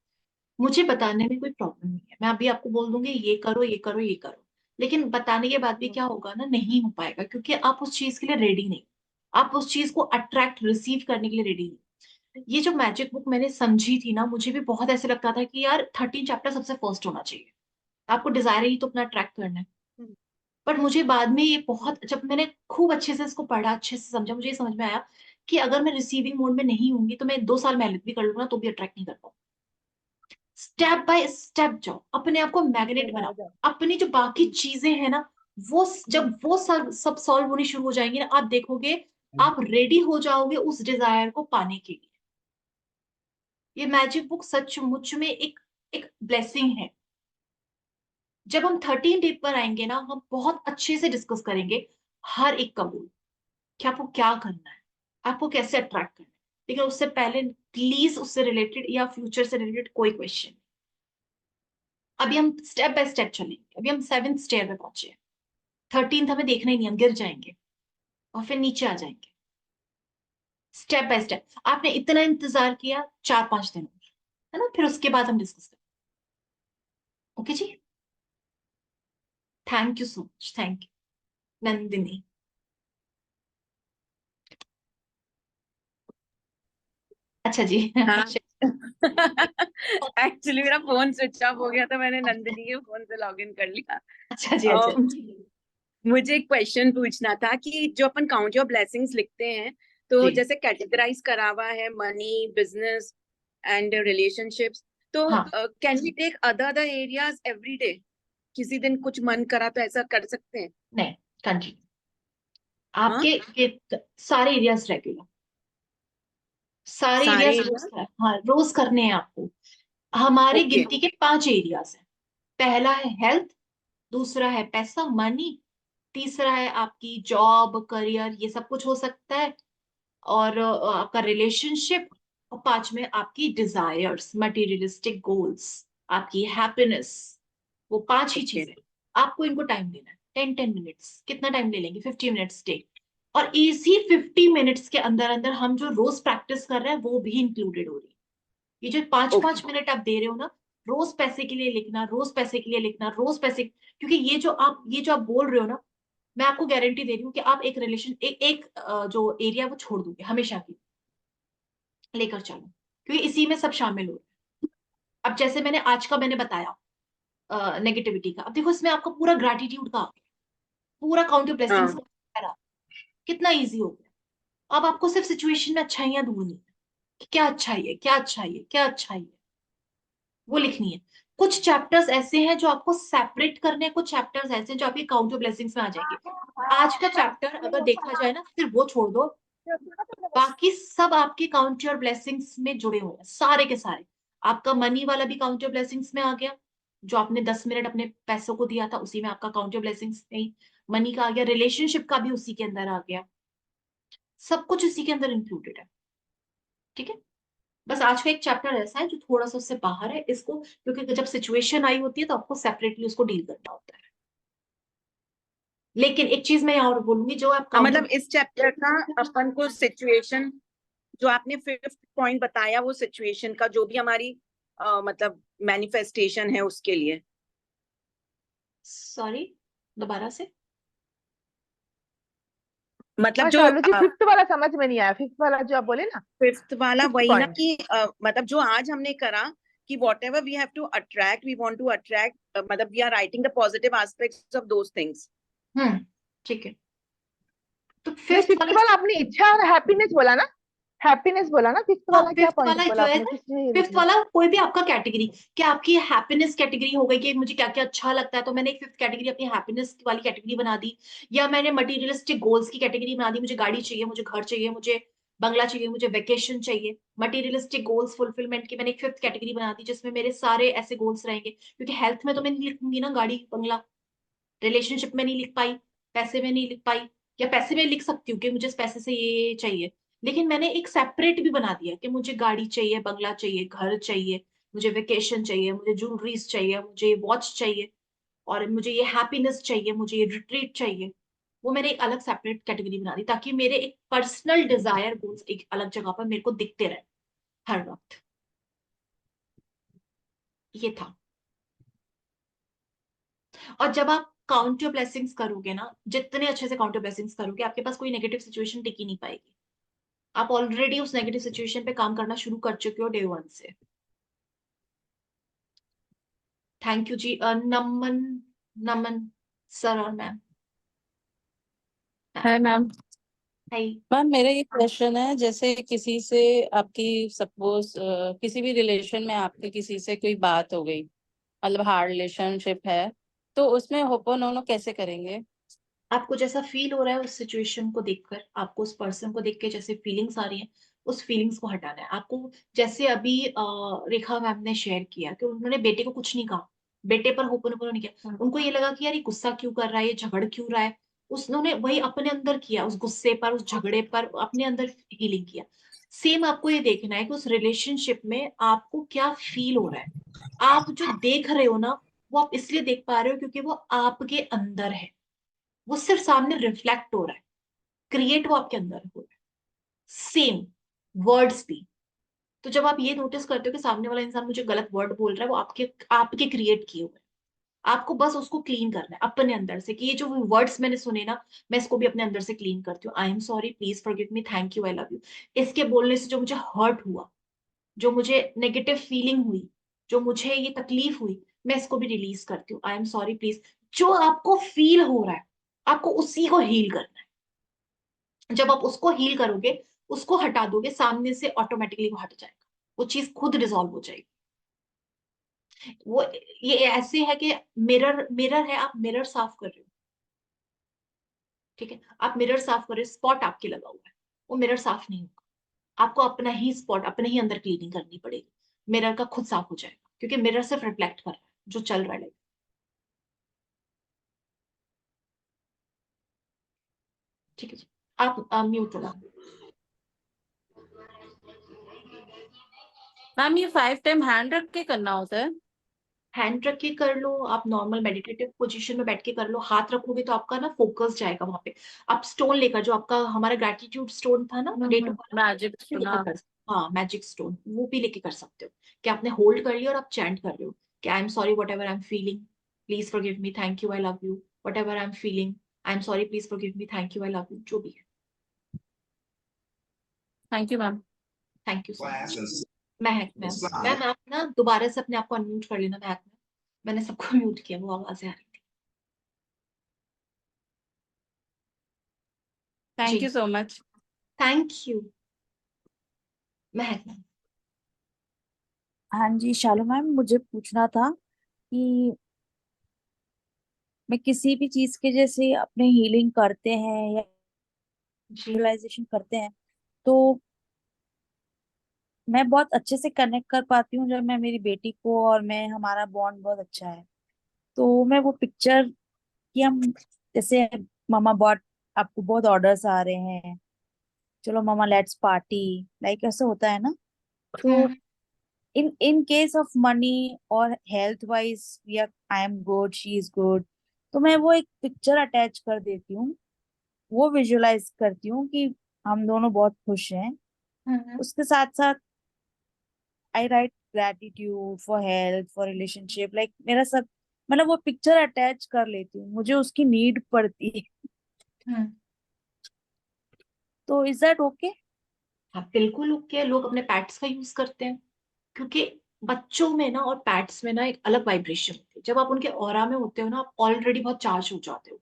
मुझे बताने में कोई प्रॉब्लम नहीं है, मैं अभी आपको बोल दूंगी ये करो ये करो ये करो, लेकिन बताने के बाद भी क्या होगा ना, नहीं हो पाएगा, क्योंकि आप उस चीज के लिए रेडी नहीं, आप उस चीज को अट्रैक्ट रिसीव करने के लिए रेडी नहीं। ये जो मैजिक बुक मैंने समझी थी ना, मुझे भी बहुत ऐसे लगता था कि यार 13 चैप्टर सबसे फर्स्ट होना चाहिए, आपको डिजायर ही तो अपना अट्रैक्ट करना है। बट मुझे बाद में ये बहुत, जब मैंने खूब अच्छे से इसको पढ़ा, अच्छे से समझा, मुझे ये समझ में आया कि अगर मैं रिसीविंग मोड में नहीं होंगी तो मैं 2 साल मेहनत भी कर लूंगा तो भी अट्रैक्ट नहीं कर पाऊंगी। स्टेप बाय स्टेप जाओ, अपने आप को मैग्नेट बनाओ। अपनी जो बाकी चीजें हैं ना, वो जब वो सब सॉल्व होनी शुरू हो जाएंगी ना, आप देखोगे आप रेडी हो जाओगे उस डिजायर को पाने के लिए। ये मैजिक बुक सचमुच में एक एक ब्लेसिंग है। जब हम 13 डे पर आएंगे ना, हम बहुत अच्छे से डिस्कस करेंगे हर एक का गोल, कि आपको क्या करना है, आपको कैसे अट्रैक्ट करना है। लेकिन उससे पहले प्लीज उससे रिलेटेड या फ्यूचर से रिलेटेड कोई क्वेश्चन। अभी हम स्टेप बाय स्टेप चलेंगे, अभी हम 7th स्टेयर पे पहुंचे, 13th हमें देखना ही नहीं, हम गिर जाएंगे और फिर नीचे आ जाएंगे। स्टेप बाय स्टेप, आपने इतना इंतजार किया 4-5 दिन, है ना, फिर उसके बाद हम डिस्कस करें। ओके जी, thank you so much, thank you Nandini. अच्छा जी। हाँ। एक्चुअली मेरा फोन स्विच ऑफ हो गया था, मैंने नंदिनी के फोन से लॉग इन कर लिया। अच्छा जी, अच्छा। मुझे एक क्वेश्चन पूछना था कि जो अपन काउंट योर ब्लेसिंग्स लिखते हैं, तो जी। जैसे कैटेगराइज करा हुआ है मनी, बिजनेस एंड रिलेशनशिप्स, तो हाँ। Can we take other areas every day? किसी दिन कुछ मन करा तो ऐसा कर सकते हैं? नहीं, कंटिन्यू। हाँ, आपके ये सारे एरियाज रेगुलर, सारे सारे एरियाज रोज, एरिया। हाँ रोज करने हैं आपको। हमारी ओके। गिनती के 5 एरियाज हैं। पहला है हेल्थ, दूसरा है पैसा मनी, तीसरा है आपकी जॉब करियर, ये सब कुछ हो सकता है, और आपका रिलेशनशिप, और 5 में आपकी डिजायर्स, मटेरियलिस्टिक गोल्स, आपकी हैप्पीनेस। वो 5 ही ओके। चीजें, आपको इनको टाइम देना है, 10-10 मिनट्स, कितना टाइम ले लेंगे, 50 मिनट्स डे। और इसी 50 मिनट्स के अंदर अंदर हम जो रोज प्रैक्टिस कर रहे हैं वो भी इंक्लूडेड हो रही है। ये जो 5-5 मिनट आप दे रहे हो ना, रोज पैसे के लिए लिखना, रोज पैसे के लिए लिखना, रोज पैसे, क्योंकि ये जो आप बोल रहे हो ना, मैं आपको गारंटी दे रही हूँ कि आप एक रिलेशन एक जो एरिया वो छोड़ दोगे हमेशा की, लेकर चलो, क्योंकि इसी में सब शामिल हो रहे हैं। अब जैसे मैंने बताया नेगेटिविटी का, अब देखो इसमें आपका पूरा ग्रेटिट्यूड का आ गया, पूरा काउंटर ब्लेसिंग्स हाँ का, कितना इजी हो गया। अब आपको सिर्फ सिचुएशन में अच्छाइयां ढूंढनी है कि क्या अच्छाई है, क्या अच्छाई है, क्या अच्छाई है, वो लिखनी है। कुछ चैप्टर्स ऐसे हैं जो आपको सेपरेट करने हैं, कुछ चैप्टर्स ऐसे हैं जो आपके काउंटर ब्लेसिंग्स में आ जाएंगे। आज का चैप्टर अगर देखा जाए ना, सिर्फ वो छोड़ दो, बाकी सब आपके काउंटर ब्लेसिंग्स में जुड़े हुए हैं, सारे के सारे। आपका मनी वाला भी काउंटर ब्लेसिंग्स में आ गया, जो आपने 10 मिनट अपने पैसों को दिया था उसी में आपका काउंटर ब्लेसिंग्स में ही मनी का आ गया, रिलेशनशिप का भी उसी के अंदर आ गया, सब कुछ इसी के अंदर इंक्लूडेड है। ठीक है, बस आज का एक चैप्टर ऐसा है जो थोड़ा सा उससे बाहर है, इसको क्योंकि जब सिचुएशन आई होती है तो आपको सेपरेटली उसको डील करना होता है। लेकिन एक चीज मैं यहाँ और बोलूंगी, जो आप हाँ, काउंटर मतलब इस चैप्टर का अपन को सिचुएशन, जो आपने 5th पॉइंट बताया, वो सिचुएशन का जो भी हमारी मतलब मैनिफेस्टेशन है उसके लिए। सॉरी, दोबारा से। मतलब हाँ जो शालू जी, फिफ्थ वाला समझ में नहीं आया, फिफ्थ वाला जो आप बोले ना, 5th वाला फिफ्थ वही ना पॉइंट। कि मतलब जो आज हमने करा कि whatever we have to attract, we want to attract, मतलब we are writing the positive aspects of those things. ठीक है, तो नहीं, फिफ्थ फिफ्थ वाला, वाला आपने इच्छा और हैप्पीनेस बोला ना, हैप्पीनेस बोला ना, फिफ्थ हाँ वाला क्या फिफ्थ पॉइंट वाला बोला जो है आपने, ना, किसने ये लिख फिफ्थ लिया? वाला कोई भी आपका कैटेगरी, क्या आपकी हैप्पीनेस कैटेगरी हो गई कि मुझे क्या क्या अच्छा लगता है, तो मैंने एक फिफ्थ कैटेगरी अपनी हैप्पीनेस वाली कैटेगरी बना दी। या मैंने मटीरियलिस्टिक गोल्स की कैटेगरी बना दी, मुझे गाड़ी चाहिए, मुझे घर चाहिए, मुझे बंगला चाहिए, मुझे वेकेशन चाहिए, मटीरियलिस्टिक गोल्स फुलफिलमेंट की मैंने एक फिफ्थ कैटेगरी बना दी, जिसमें मेरे सारे ऐसे गोल्स रहेंगे। क्योंकि हेल्थ में तो मैं नहीं लिखूंगी ना गाड़ी बंगला, रिलेशनशिप में नहीं लिख पाई, पैसे में नहीं लिख पाई, या पैसे में लिख सकती हूँ कि मुझे इस पैसे से ये चाहिए, लेकिन मैंने एक सेपरेट भी बना दिया कि मुझे गाड़ी चाहिए, बंगला चाहिए, घर चाहिए, मुझे वेकेशन चाहिए, मुझे ज्वेलरीज चाहिए, मुझे वॉच चाहिए, और मुझे ये हैप्पीनेस चाहिए, मुझे ये रिट्रीट चाहिए। वो मैंने एक अलग सेपरेट कैटेगरी बना दी, ताकि मेरे एक पर्सनल डिजायर गोल्स एक अलग जगह पर मेरे को दिखते रहे हर वक्त। ये था। और जब आप काउंट योर ब्लेसिंग्स करोगे ना, जितने अच्छे से काउंट योर ब्लेसिंग्स करोगे, आपके पास कोई नेगेटिव सिचुएशन टिक ही नहीं पाएगी। आप ऑलरेडी उस नेगेटिव सिचुएशन पे काम करना शुरू कर चुके हो डे 1 से। थैंक यू जी। नमन, नमन सर और मैम। है मैम। हाय। मैम मेरा ये क्वेश्चन है, जैसे किसी से आपकी सपोज किसी भी रिलेशन में आपके किसी से कोई बात हो गई, मतलब हार्ड रिलेशनशिप है, तो उसमें होपोनोनो कैसे करेंगे? आपको जैसा फील हो रहा है उस सिचुएशन को देखकर, आपको उस पर्सन को देख के जैसे फीलिंग्स आ रही हैं, उस फीलिंग्स को हटाना है आपको। जैसे अभी रेखा मैम ने शेयर किया कि उन्होंने बेटे को कुछ नहीं कहा, बेटे पर होपोनोनो नहीं किया, उनको ये लगा कि यार ये गुस्सा क्यों कर रहा है, ये झगड़ क्यों रहा है, उसने वही अपने अंदर किया, उस गुस्से पर, उस झगड़े पर अपने अंदर हीलिंग किया। सेम आपको ये देखना है कि उस रिलेशनशिप में आपको क्या फील हो रहा है। आप जो देख रहे हो ना, वो आप इसलिए देख पा रहे हो क्योंकि वो आपके अंदर है, वो सिर्फ सामने रिफ्लेक्ट हो रहा है, क्रिएट वो आपके अंदर हो रहा है। सेम वर्ड्स भी। तो जब आप ये नोटिस करते हो कि सामने वाला इंसान मुझे गलत वर्ड बोल रहा है, वो आपके आपके क्रिएट किए हुए हैं, आपको बस उसको क्लीन करना है अपने अंदर से, कि ये जो वर्ड्स मैंने सुने ना, मैं इसको भी अपने अंदर से क्लीन करती हूँ। I am sorry, please forgive me, thank you, I love you. इसके बोलने से जो मुझे हर्ट हुआ, जो मुझे नेगेटिव फीलिंग हुई, जो मुझे ये तकलीफ हुई, मैं इसको भी रिलीज करती हूँ। I am sorry, please. जो आपको फील हो रहा है, आपको उसी को हील करना है। जब आप उसको हील करोगे, उसको हटा दोगे, सामने से ऑटोमेटिकली वो हट जाएगा, वो चीज खुद रिजॉल्व हो जाएगी। वो ये ऐसे है कि मिरर मिरर है, आप मिरर साफ कर रहे हो, ठीक है, आप मिरर साफ कर रहे हो, स्पॉट आपके लगा हुआ है, वो मिरर साफ नहीं होगा, आपको अपना ही स्पॉट, अपने ही अंदर क्लीनिंग करनी पड़ेगी, मिरर का खुद साफ हो जाएगा, क्योंकि मिरर सिर्फ रिफ्लेक्ट कर रहा है जो चल रहा है। ठीक है जी, आप म्यूट हो। मैम ये 5 टाइम हैंड रख के करना होता है? हैंड रख के कर लो, आप नॉर्मल मेडिटेटिव पोजीशन में बैठ के कर लो, हाथ रखोगे तो आपका ना फोकस जाएगा वहां पे। आप स्टोन लेकर, जो आपका हमारा ग्रेटिट्यूड स्टोन था ना डे 2 वाला, मैजिक भी लेकर हाँ। कर, हाँ मैजिक स्टोन, वो भी लेके कर सकते हो, कि आपने होल्ड कर लिया और आप चैंट कर रहे हो कि I am sorry what ever I am feeling, please forgive me, thank you, I love you, what ever I am feeling, I am sorry, please forgive me, thank you, I love you, जो भी है। Thank you ma'am. Thank you so much. Mahak ma'am, ma'am आप ना दोबारा से अपने आप को अनम्यूट कर लेना महक मैम, मैंने सबको म्यूट किया, वो आवाजें आ रही थी। Thank you so much. Thank you Mahak ma'am. हाँ जी शालू मैम, मुझे पूछना था कि मैं किसी भी चीज के जैसे अपने हीलिंग करते हैं या जी विजुअलाइजेशन करते हैं तो मैं बहुत अच्छे से कनेक्ट कर पाती हूँ जब मैं मेरी बेटी को, और मैं हमारा बॉन्ड बहुत अच्छा है। तो मैं वो पिक्चर कि हम जैसे मामा बहुत, आपको बहुत ऑर्डर्स आ रहे हैं, चलो मामा लेट्स पार्टी, लाइक ऐसा होता है ना। तो इन केस ऑफ मनी और हेल्थ वाइज, या I am good she is good, तो मैं वो एक पिक्चर अटैच कर देती हूँ, वो विजुअलाइज करती हूँ कि हम दोनों बहुत खुश हैं। उसके साथ साथ I write gratitude for health, for relationship, like मेरा सब, मतलब वो पिक्चर अटैच कर लेती हूँ, मुझे उसकी नीड पड़ती है। तो इज दैट ओके? हाँ बिल्कुल ओके। लोग अपने पैट्स का यूज करते हैं क्योंकि बच्चों में ना और पैट्स में ना एक अलग वाइब्रेशन होती है। जब आप उनके ऑरा में होते हो ना, आप ऑलरेडी बहुत चार्ज हो जाते हो।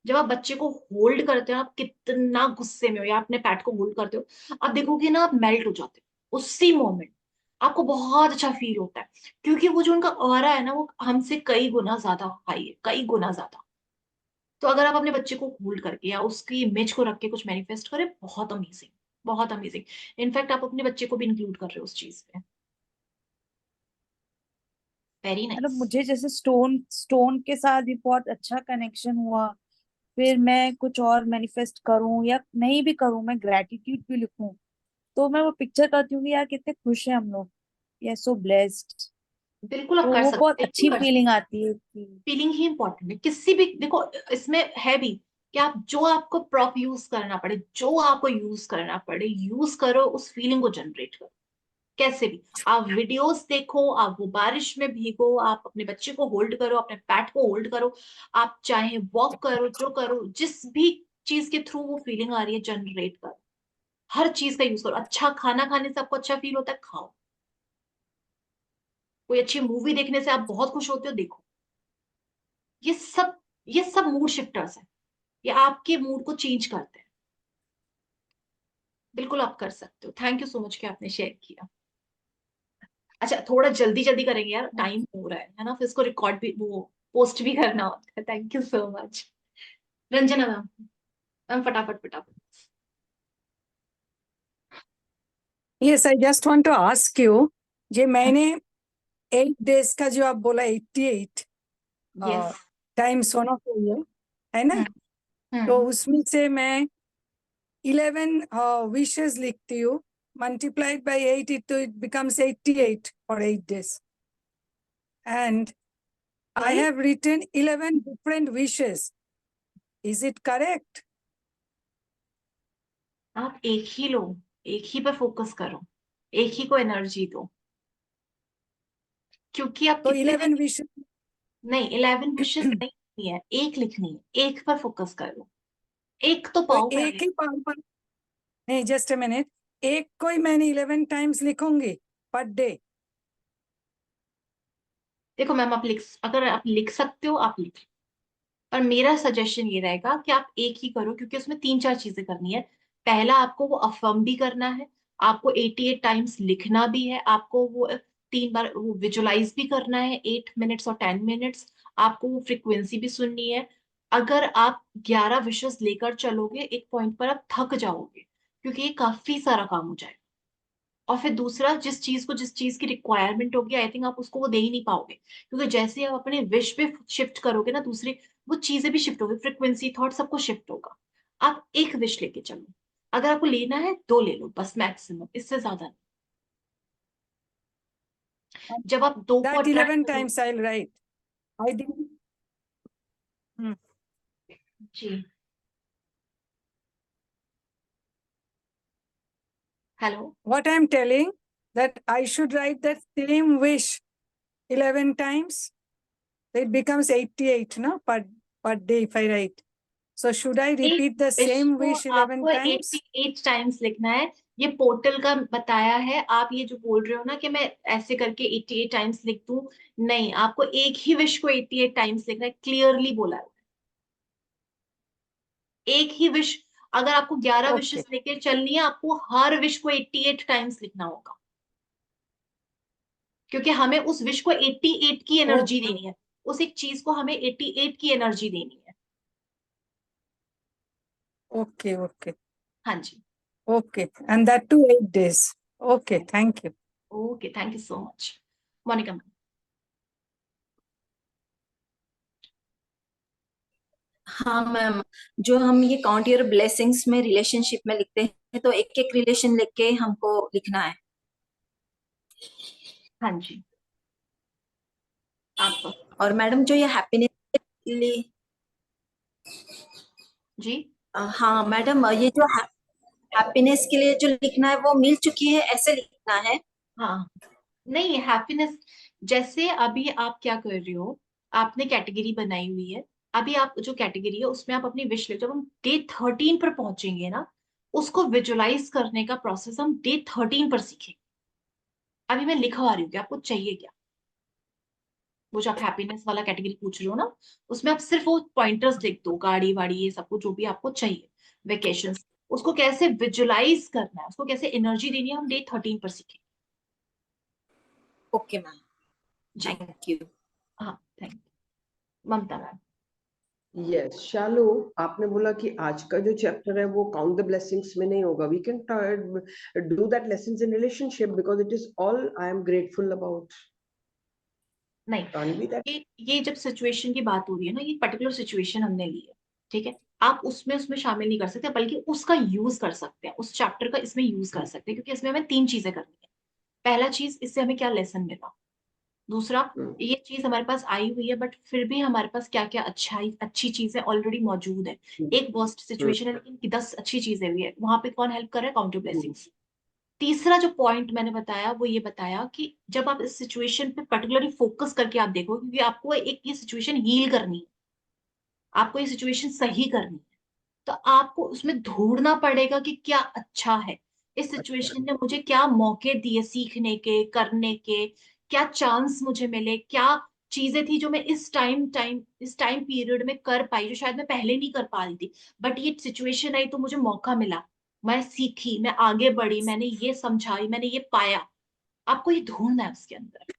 जब आप बच्चे को होल्ड करते हो, आप कितना गुस्से में हो या अपने पैट को होल्ड करते हो, आप देखोगे ना, आप मेल्ट हो जाते हो उसी मोमेंट। आपको बहुत अच्छा फील होता है क्योंकि वो जो उनका ऑरा है ना, वो हमसे कई गुना ज्यादा हाई है, कई गुना ज्यादा। तो अगर आप अपने बच्चे को होल्ड करके या उसकी इमेज को रख के कुछ मैनिफेस्ट करें, बहुत अमेजिंग, बहुत अमेजिंग। इनफैक्ट आप अपने बच्चे को भी इंक्लूड कर रहे हो उस चीज में। वेरी मतलब नाइस। मुझे जैसे स्टोन स्टोन के साथ भी बहुत अच्छा कनेक्शन हुआ, फिर मैं कुछ और मैनिफेस्ट करूं या नहीं भी करूं, मैं ग्रेटिट्यूड भी लिखूं, तो मैं वो पिक्चर करती हूँ कि यार कितने खुश हैं हम लोग, वी आर सो ब्लेस्ड। बिल्कुल आप तो कर वो बहुत सकते, बिल्कुल अच्छी कर फीलिंग सकते। आती है कि फीलिंग ही इंपॉर्टेंट है किसी भी, देखो इसमें है भी कि आप जो आपको प्रॉप यूज करना पड़े, जो आपको यूज करना पड़े, यूज करो, उस फीलिंग को जनरेट करो कैसे भी। आप वीडियोस देखो, आप वो बारिश में भीगो, आप अपने बच्चे को होल्ड करो, अपने पैट को होल्ड करो, आप चाहे वॉक करो, जो करो, जिस भी चीज के थ्रू वो फीलिंग आ रही है, जनरेट करो। हर चीज का यूज करो। अच्छा खाना खाने से आपको अच्छा फील होता है, खाओ। कोई अच्छी मूवी देखने से आप बहुत खुश होते हो, देखो। ये सब ये सब मूड शिफ्टर्स है, ये आपके मूड को चेंज करते हैं। बिल्कुल आप कर सकते हो। थैंक यू सो मच कि आपने शेयर किया। अच्छा थोड़ा जल्दी जल्दी करेंगे यार, टाइम हो रहा है ना, फिर इसको रिकॉर्ड भी, वो पोस्ट भी करना होता है। Thank you so much. Ranjana ma'am, ma'am फटाफट फटाफट। Yes, I just want to ask you, जे मैंने 8 days का जो आप बोला 88 यस। टाइम्स होना चाहिए, है ना? तो उसमें से मैं 11 विशेस लिखती हूँ, multiplied by 8 it becomes 88 for 8 days, and I have written 11 different wishes. Is it correct? आप एक ही लो, एक ही पे फोकस करो, एक ही को एनर्जी दो, क्योंकि आप तो कितने 11 विशेस नहीं, 11 विशेस नहीं लिखनी है, एक लिखनी है, एक पर फोकस करो। एक तो तो पाओ एक पहले। ही बार पर, नहीं जस्ट अ मिनट, एक को ही मैंने 11 टाइम्स लिखूंगी पर डे। देखो मैम, अगर आप लिख सकते हो आप लिख लो, पर मेरा सजेशन ये रहेगा कि आप एक ही करो, क्योंकि उसमें 3-4 चीजें करनी है। पहला, आपको वो अफर्म भी करना है, आपको 88 टाइम्स लिखना भी है, आपको वो 3 बार वो विजुलाइज भी करना है, 8 मिनट्स और 10 मिनट्स। आपको वो फ्रिक्वेंसी भी सुननी है। अगर आप 11 विशेस लेकर चलोगे, एक पॉइंट पर आप थक जाओगे, क्योंकि ये काफी सारा काम हो जाएगा। और फिर दूसरा, जिस चीज की रिक्वायरमेंट होगी, आई थिंक आप उसको वो दे ही नहीं पाओगे, क्योंकि जैसे आप अपने विश पे शिफ्ट करोगे ना, दूसरी वो चीजें भी शिफ्ट होगी, फ्रिक्वेंसी, थॉट, सब कुछ शिफ्ट होगा। आप एक विश लेके चलो। अगर आपको लेना है 2 ले लो बस, मैक्सिमम, इससे ज्यादा नहीं। जब आप 2 को That अट्रैक्ट 11 करो। times I'll write. I didn't. जी hello. What I'm telling, that I should write that same wish 11 times. It becomes 88, no, per day if I write. So should I repeat the wish same को wish 11 आपको times? 88 times लिखना है। ये portal का बताया है, आप ये जो बोल रहे हो ना कि मैं ऐसे करके 88 टाइम्स लिख दूं, नहीं, आपको एक ही विश को 88 टाइम्स लिखना है, क्लियरली बोला है। एक ही विश, अगर आपको 11 Okay. विशेस लेके चलनी है, आपको हर विश को 88 टाइम्स लिखना होगा, क्योंकि हमें उस विश को 88 की एनर्जी देनी है, उस एक चीज को हमें 88 की एनर्जी देनी है। Okay, okay, हाँ जी, okay. And that too 8 days. Okay, thank you. Okay, thank you so much. Monika ma'am. हाँ मैम, जो हम ये काउंट योर ब्लेसिंग्स में रिलेशनशिप में लिखते हैं, तो एक एक रिलेशन लिख के हमको लिखना है। हाँ जी, आपको और मैडम जो ये हैप्पीनेस के लिए, जी, हाँ मैडम, ये जो हैप्पीनेस के लिए जो लिखना है वो मिल चुकी है, ऐसे लिखना है। हाँ, नहीं, हैप्पीनेस जैसे अभी आप क्या कर रहे हो, आपने कैटेगरी बनाई हुई है, अभी आप जो कैटेगरी है उसमें आप अपनी विश ले, जब हम डे 13 पर पहुंचेंगे ना, उसको विजुलाइज करने का प्रोसेस हम डे 13 पर सीखेंगे। अभी मैं लिखवा रही हूँ कि आपको चाहिए क्या, वो जो आप हैप्पीनेस वाला कैटेगरी पूछ रहे हो ना, उसमें आप सिर्फ वो पॉइंटर्स लिख दो, गाड़ी वाड़ी ये सब कुछ जो भी आपको चाहिए, वेकेशन, उसको कैसे विजुलाइज करना है, उसको कैसे एनर्जी देनी है, हम डे 13 पर सीखेंगे। Okay ma'am, thank you. हाँ, thank you. Mamta ma'am. Yes Shalu, आपने बोला कि आज का जो चैप्टर है वो काउंट द ब्लेसिंग्स में नहीं होगा, we can do that lessons in relationship because it is all I am grateful about. नहीं, ये जब सिचुएशन की बात हो रही है ना, ये पर्टिकुलर सिचुएशन हमने ली है, ठीक है, आप उसमें शामिल नहीं कर सकते, बल्कि उसका यूज कर सकते हैं, उस चैप्टर का इसमें यूज कर सकते हैं, क्योंकि इसमें हमें 3 चीजें करनी है। पहला चीज, इससे हमें क्या लेसन मिला, दूसरा, ये चीज हमारे पास आई हुई है बट फिर भी हमारे पास क्या क्या अच्छी चीजें ऑलरेडी मौजूद है। एक वर्स्ट सिचुएशन है लेकिन 10 अच्छी चीजें भी है, वहां पे कौन हेल्प कर रहा है, काउंट योर ब्लेसिंग्स। तीसरा जो पॉइंट मैंने बताया वो ये बताया कि जब आप इस सिचुएशन पे पर्टिकुलरली फोकस करके आप देखो, क्योंकि आपको एक ये सिचुएशन हील करनी है, आपको ये सिचुएशन सही करनी है, तो आपको उसमें ढूंढना पड़ेगा कि क्या अच्छा है, इस सिचुएशन ने मुझे क्या मौके दिए सीखने के, करने के, क्या चांस मुझे मिले, क्या चीजें थी जो मैं इस टाइम पीरियड में कर पाई, जो शायद मैं पहले नहीं कर पा रही थी, बट ये सिचुएशन आई तो मुझे मौका मिला, मैं सीखी, मैं आगे बढ़ी, मैंने ये समझा, मैंने ये पाया। आपको ये ढूंढना है उसके अंदर,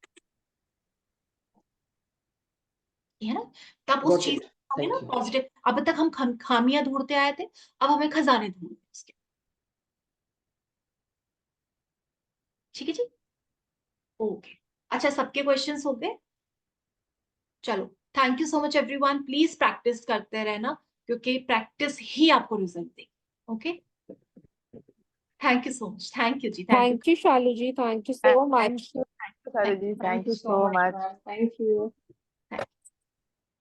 है ना, तब उस चीज हमें ना पॉजिटिव, अब तक हम खामियां ढूंढते आए थे, अब हमें खजाने ढूंढने उसके। ठीक है जी, ओके, अच्छा, सबके क्वेश्चंस हो गए, चलो, thank you so much everyone, please practice करते रहना, क्योंकि प्रैक्टिस ही आपको रिजल्ट देगी। ओके, thank you so much, thank you जी, Thank you, Shalu ji. Thank you so much. Thank you, Saru ji. Thank you so much. Thank you.